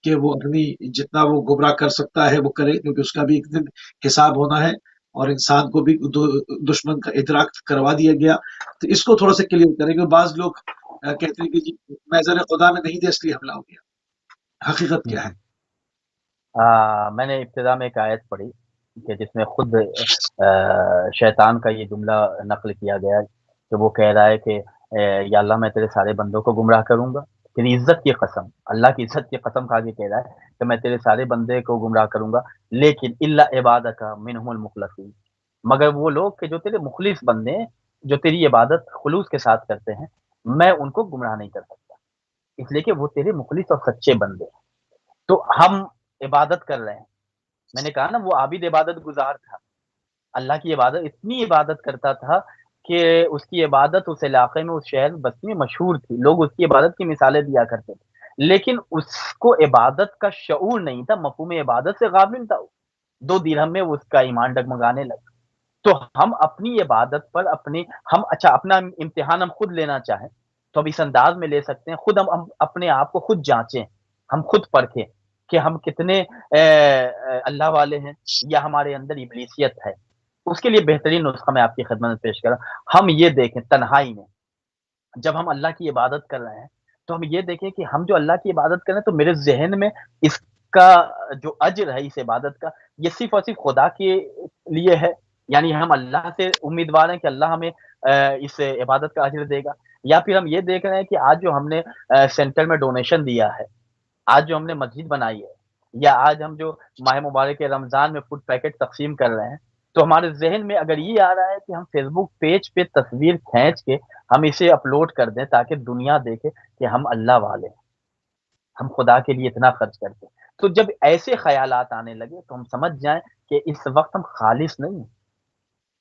کہ وہ اپنی جتنا وہ گمراہ کر سکتا ہے وہ کرے، کیونکہ اس کا بھی ایک دن حساب ہونا ہے، اور انسان کو بھی دشمن کا ادراک کروا دیا گیا۔ تو اس کو تھوڑا سا کلیئر کریں گے۔ بعض لوگ کہتے ہیں کہ جی محضر خدا میں نہیں تھے اس لیے حملہ ہو گیا، حقیقت کیا ہے؟ میں نے ابتدا میں ایک آیت پڑھی کہ جس میں خود شیطان کا یہ جملہ نقل کیا گیا کہ وہ کہہ رہا ہے کہ یا اللہ میں تیرے سارے بندوں کو گمراہ کروں گا، تیری عزت کی قسم، اللہ کی عزت کی قسم کھا کے کہہ رہا ہے کہ میں تیرے سارے بندے کو گمراہ کروں گا، لیکن الا عبادک منہم المخلصین، مگر وہ لوگ کہ جو تیرے مخلص بندے ہیں، جو تیری عبادت خلوص کے ساتھ کرتے ہیں، میں ان کو گمراہ نہیں کر سکتا، اس لیے کہ وہ تیرے مخلص اور سچے بندے ہیں۔ تو ہم عبادت کر رہے ہیں، میں نے کہا نا وہ عابد عبادت گزار تھا، اللہ کی عبادت، اتنی عبادت کرتا تھا کہ اس کی عبادت اس علاقے میں، اس شہر بستی میں مشہور تھی، لوگ اس کی عبادت کی مثالیں دیا کرتے تھے، لیکن اس کو عبادت کا شعور نہیں تھا، مفہوم عبادت سے غافل تھا، 2 درہم میں اس کا ایمان ڈگمگانے لگا۔ تو ہم اپنی عبادت پر اپنا امتحان ہم خود لینا چاہیں، تو اب اس انداز میں لے سکتے ہیں، خود ہم اپنے آپ کو خود جانچیں، ہم خود پرکھیں کہ ہم کتنے اللہ والے ہیں یا ہمارے اندر ابلیسیت ہے، اس کے لیے بہترین نسخہ میں آپ کی خدمت میں پیش کرا. ہم یہ دیکھیں تنہائی میں جب ہم اللہ کی عبادت کر رہے ہیں تو ہم یہ دیکھیں کہ ہم جو اللہ کی عبادت کر رہے ہیں تو میرے ذہن میں اس کا جو اجر ہے اس عبادت کا، یہ صرف اور صرف خدا کے لیے ہے. یعنی ہم اللہ سے امیدوار ہیں کہ اللہ ہمیں اس عبادت کا اجر دے گا، یا پھر ہم یہ دیکھ رہے ہیں کہ آج جو ہم نے سینٹر میں ڈونیشن دیا ہے، آج جو ہم نے مسجد بنائی ہے، یا آج ہم جو ماہ مبارک رمضان میں فوڈ پیکٹ تقسیم کر رہے ہیں، تو ہمارے ذہن میں اگر یہ آ رہا ہے کہ ہم فیس بک پیج پہ تصویر کھینچ کے ہم اسے اپلوڈ کر دیں تاکہ دنیا دیکھے کہ ہم اللہ والے ہیں، ہم خدا کے لیے اتنا خرچ کرتے ہیں، تو جب ایسے خیالات آنے لگے تو ہم سمجھ جائیں کہ اس وقت ہم خالص نہیں ہیں.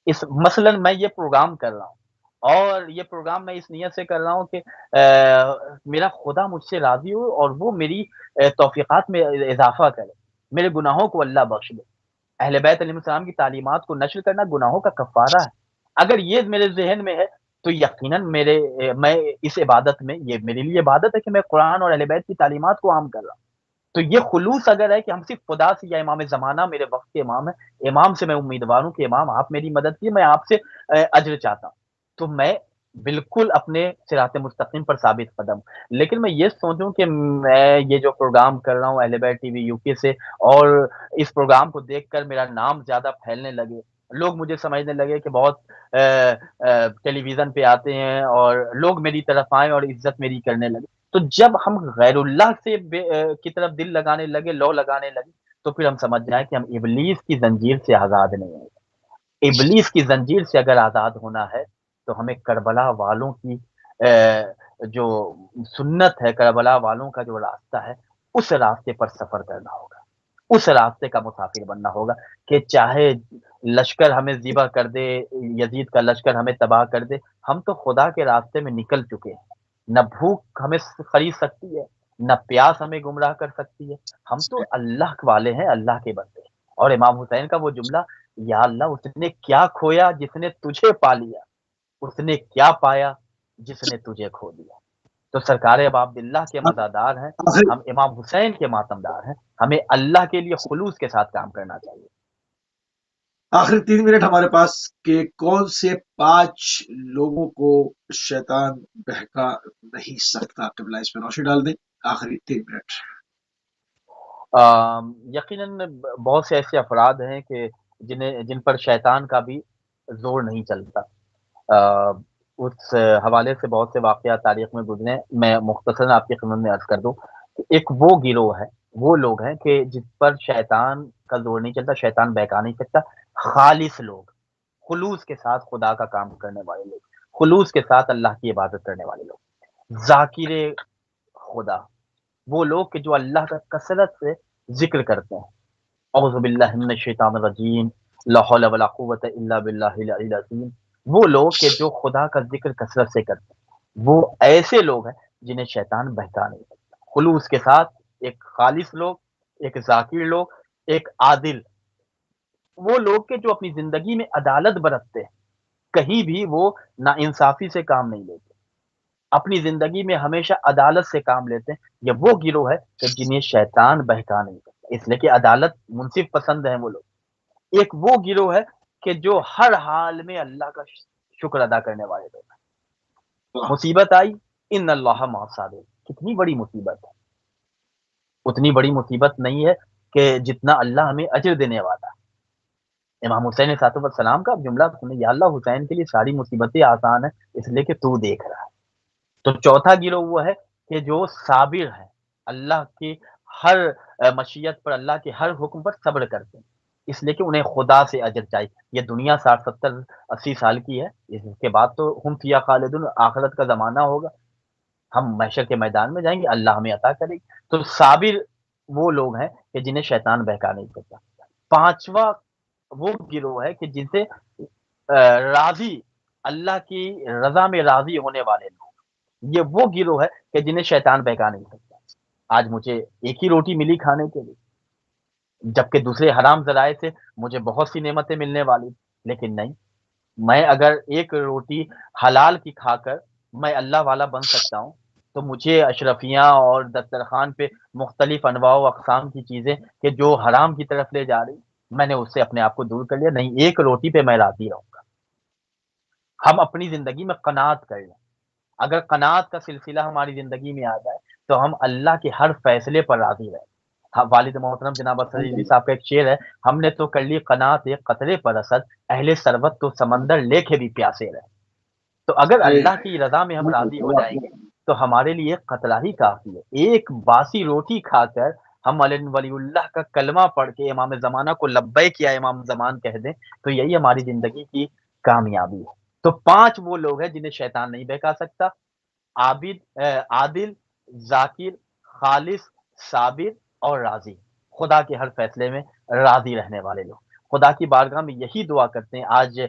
اس مثلاً میں یہ پروگرام کر رہا ہوں اور یہ پروگرام میں اس نیت سے کر رہا ہوں کہ میرا خدا مجھ سے راضی ہو اور وہ میری توفیقات میں اضافہ کرے، میرے گناہوں کو اللہ بخش دے. اہل بیت علیہ السلام کی تعلیمات کو نشر کرنا گناہوں کا کفارہ ہے. اگر یہ میرے ذہن میں ہے تو یقیناً میں اس عبادت میں، یہ میرے لیے عبادت ہے کہ میں قرآن اور اہل بیت کی تعلیمات کو عام کر رہا ہوں. تو یہ خلوص اگر ہے کہ ہم صرف خدا سے، یا امام زمانہ میرے وقت کے امام ہے، امام سے میں امیدوار ہوں کہ امام آپ میری مدد کیے، میں آپ سے اجر چاہتا ہوں، تو میں بالکل اپنے صراط مستقیم پر ثابت قدم ہوں. لیکن میں یہ سوچوں کہ میں یہ جو پروگرام کر رہا ہوں اہل بیت ٹی وی یو کے سے، اور اس پروگرام کو دیکھ کر میرا نام زیادہ پھیلنے لگے، لوگ مجھے سمجھنے لگے کہ بہت ٹیلی ویژن پہ آتے ہیں اور لوگ میری طرف آئیں اور عزت میری کرنے لگے. تو جب ہم غیر اللہ سے کی طرف دل لگانے لگے، لو لگانے لگے، تو پھر ہم سمجھ جائیں کہ ہم ابلیس کی زنجیر سے آزاد نہیں ہیں. ابلیس کی زنجیر سے اگر آزاد ہونا ہے تو ہمیں کربلا والوں کی جو سنت ہے، کربلا والوں کا جو راستہ ہے، اس راستے پر سفر کرنا ہوگا، اس راستے کا مسافر بننا ہوگا کہ چاہے لشکر ہمیں ذبح کر دے، یزید کا لشکر ہمیں تباہ کر دے، ہم تو خدا کے راستے میں نکل چکے ہیں. نہ بھوک ہمیں خرید سکتی ہے، نہ پیاس ہمیں گمراہ کر سکتی ہے. ہم تو اللہ والے ہیں، اللہ کے بندے ہیں. اور امام حسین کا وہ جملہ، یا اللہ اس نے کیا کھویا جس نے تجھے پا لیا، اس نے کیا پایا جس نے تجھے کھو دیا. تو سرکار ابا عبداللہ کے مزادار ہیں، آخر ہم امام حسین کے ماتمدار ہیں. ہمیں اللہ کے لیے خلوص کے ساتھ کام کرنا چاہیے. آخری 3 منٹ ہمارے پاس کہ کون سے 5 لوگوں کو شیطان بہکا نہیں سکتا. قبلہ اس پہ روشنی ڈال دیں. آخری 3 منٹ. یقیناً بہت سے ایسے افراد ہیں کہ جن پر شیطان کا بھی زور نہیں چلتا. اس حوالے سے بہت سے واقعات تاریخ میں گزرے. میں مختصراً آپ کی خدمت میں عرض کر دوں کہ ایک وہ گروہ ہے، وہ لوگ ہیں کہ جس پر شیطان کا زور نہیں چلتا، شیطان بہکا نہیں سکتا. خالص لوگ، خلوص کے ساتھ خدا کا کام کرنے والے لوگ، خلوص کے ساتھ اللہ کی عبادت کرنے والے لوگ، ذاکر خدا، وہ لوگ کہ جو اللہ کا کثرت سے ذکر کرتے ہیں. اعوذ باللہ من الشیطان الرجیم، لا حول ولا قوت الا باللہ العلی العظیم. وہ لوگ کہ جو خدا کا ذکر کثرت سے کرتے ہیں، وہ ایسے لوگ ہیں جنہیں شیطان بہکا نہیں سکتا. خلوص کے ساتھ ایک خالص لوگ، ایک ذاکر لوگ، ایک عادل، وہ لوگ کہ جو اپنی زندگی میں عدالت برتتے ہیں، کہیں بھی وہ نا انصافی سے کام نہیں لیتے، اپنی زندگی میں ہمیشہ عدالت سے کام لیتے ہیں. یہ وہ گروہ ہے کہ جنہیں شیطان بہکا نہیں سکتا، اس لیے کہ عدالت منصف پسند ہیں وہ لوگ. ایک وہ گروہ ہے کہ جو ہر حال میں اللہ کا شکر ادا کرنے والے لوگ ہیں. مصیبت آئی، ان اللہ مع الصابرین. کتنی بڑی مصیبت ہے، اتنی بڑی مصیبت نہیں ہے کہ جتنا اللہ ہمیں اجر دینے والا ہے. امام حسین صاحب السلام کا جملہ سنیں، یا اللہ حسین کے لیے ساری مصیبتیں آسان ہیں اس لیے کہ تو دیکھ رہا ہے. تو چوتھا گروہ وہ ہے کہ جو صابر ہے، اللہ کی ہر مشیت پر، اللہ کے ہر حکم پر صبر کرتے ہیں اس لیے کہ انہیں خدا سے اجر چاہیے. یہ دنیا 60 70 80 سال کی ہے، اس کے بعد تو ہم فیہا خالدون، آخرت کا زمانہ ہوگا، ہم محشر کے میدان میں جائیں گے، اللہ ہمیں عطا کرے گی. تو صابر وہ لوگ ہیں کہ جنہیں شیطان بہکا نہیں سکتا. پانچواں وہ گروہ ہے کہ جن سے راضی، اللہ کی رضا میں راضی ہونے والے لوگ. یہ وہ گروہ ہے کہ جنہیں شیطان بہکا نہیں سکتا. آج مجھے ایک ہی روٹی ملی کھانے کے لیے، جبکہ دوسرے حرام ذرائع سے مجھے بہت سی نعمتیں ملنے والی، لیکن نہیں، میں اگر ایک روٹی حلال کی کھا کر میں اللہ والا بن سکتا ہوں، تو مجھے اشرفیاں اور دسترخوان پہ مختلف انواع و اقسام کی چیزیں کہ جو حرام کی طرف لے جا رہی، میں نے اس سے اپنے آپ کو دور کر لیا، نہیں ایک روٹی پہ میں راضی رہوں گا۔ ہم اپنی زندگی میں قناعت کر لیں، اگر قناعت کا سلسلہ ہماری زندگی میں آ جائے تو ہم اللہ کے ہر فیصلے پر راضی رہیں۔ ہاں، والد محترم جناب اسد رضوی صاحب کا ایک شعر ہے، ہم نے تو کر لی قناعت ایک قطرے پر رسد، اہل ثروت تو سمندر لے کے بھی پیاسے رہے۔ تو اگر صحیح اللہ کی رضا میں ہم راضی ہو جائیں گے تو ہمارے لیے ایک قطرہ ہی کافی ہے۔ ایک باسی روٹی کھا کر ہم ولی اللہ کا کلمہ پڑھ کے امام زمانہ کو لبیک یا امام زمان کہہ دیں تو یہی ہماری زندگی کی کامیابی ہے۔ تو 5 وہ لوگ ہیں جنہیں شیطان نہیں بہکا سکتا: عابد، عادل، ذاکر، خالص، صابر اور راضی۔ خدا کے ہر فیصلے میں راضی رہنے والے لوگ خدا کی بارگاہ میں یہی دعا کرتے ہیں۔ آج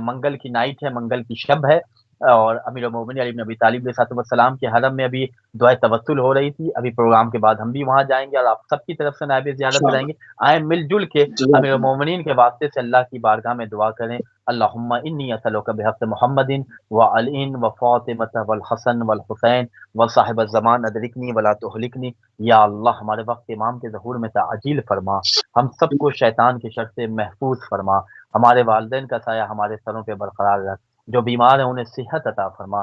منگل کی نائٹ ہے، منگل کی شب ہے، اور امیر المومنین علی بن ابی طالب علیہ السلام کے حرم میں ابھی دعائے توسل ہو رہی تھی۔ ابھی پروگرام کے بعد ہم بھی وہاں جائیں گے اور آپ سب کی طرف سے نائب زیارت رہیں گے۔ آئیں مل جل کے امیر المومنین کے واسطے سے اللہ کی بارگاہ میں دعا کریں: اللہم انی اسألک بحق محمد وعلی وفاطمہ والحسن والحسین وصاحب الزمان ادرکنی ولا تہلکنی۔ یا اللہ ہمارے وقت امام کے ظہور میں تعجیل فرما، ہم سب کو شیطان کے شر سے محفوظ فرما، ہمارے والدین کا سایہ ہمارے سروں پہ برقرار رکھ، جو بیمار ہیں انہیں صحت عطا فرما،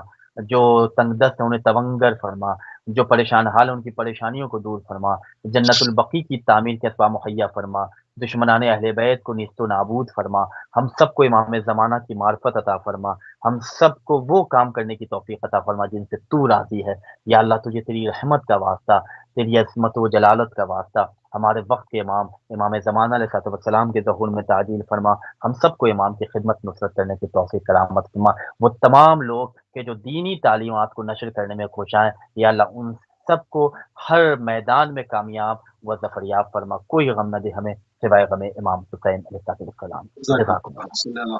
جو تنگ دست ہیں انہیں تونگر فرما، جو پریشان حال ہیں ان کی پریشانیوں کو دور فرما، جنت البقیع کی تعمیر کے اسباب مہیا فرما، دشمنان اہل بیت کو نیست و نابود فرما، ہم سب کو امام زمانہ کی معرفت عطا فرما، ہم سب کو وہ کام کرنے کی توفیق عطا فرما جن سے تو راضی ہے۔ یا اللہ تجھے تیری رحمت کا واسطہ، تیری عظمت و جلالت کا واسطہ ہمارے وقت کے امام زمانہ علیہ السلام کے ظہور میں تعجیل فرما، ہم سب کو امام کی خدمت نصرت کرنے کی توفیق کرامت فرما۔ وہ تمام لوگ کہ جو دینی تعلیمات کو نشر کرنے میں کوشاں، یا اللہ ان سب کو ہر میدان میں کامیاب و ظفریاب فرما۔ کوئی غم نہ دے ہمیں سوائے غم امام حسین علیہ السلام۔ جزاکم اللہ۔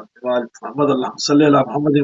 محمد اللہ صلی اللہ محمد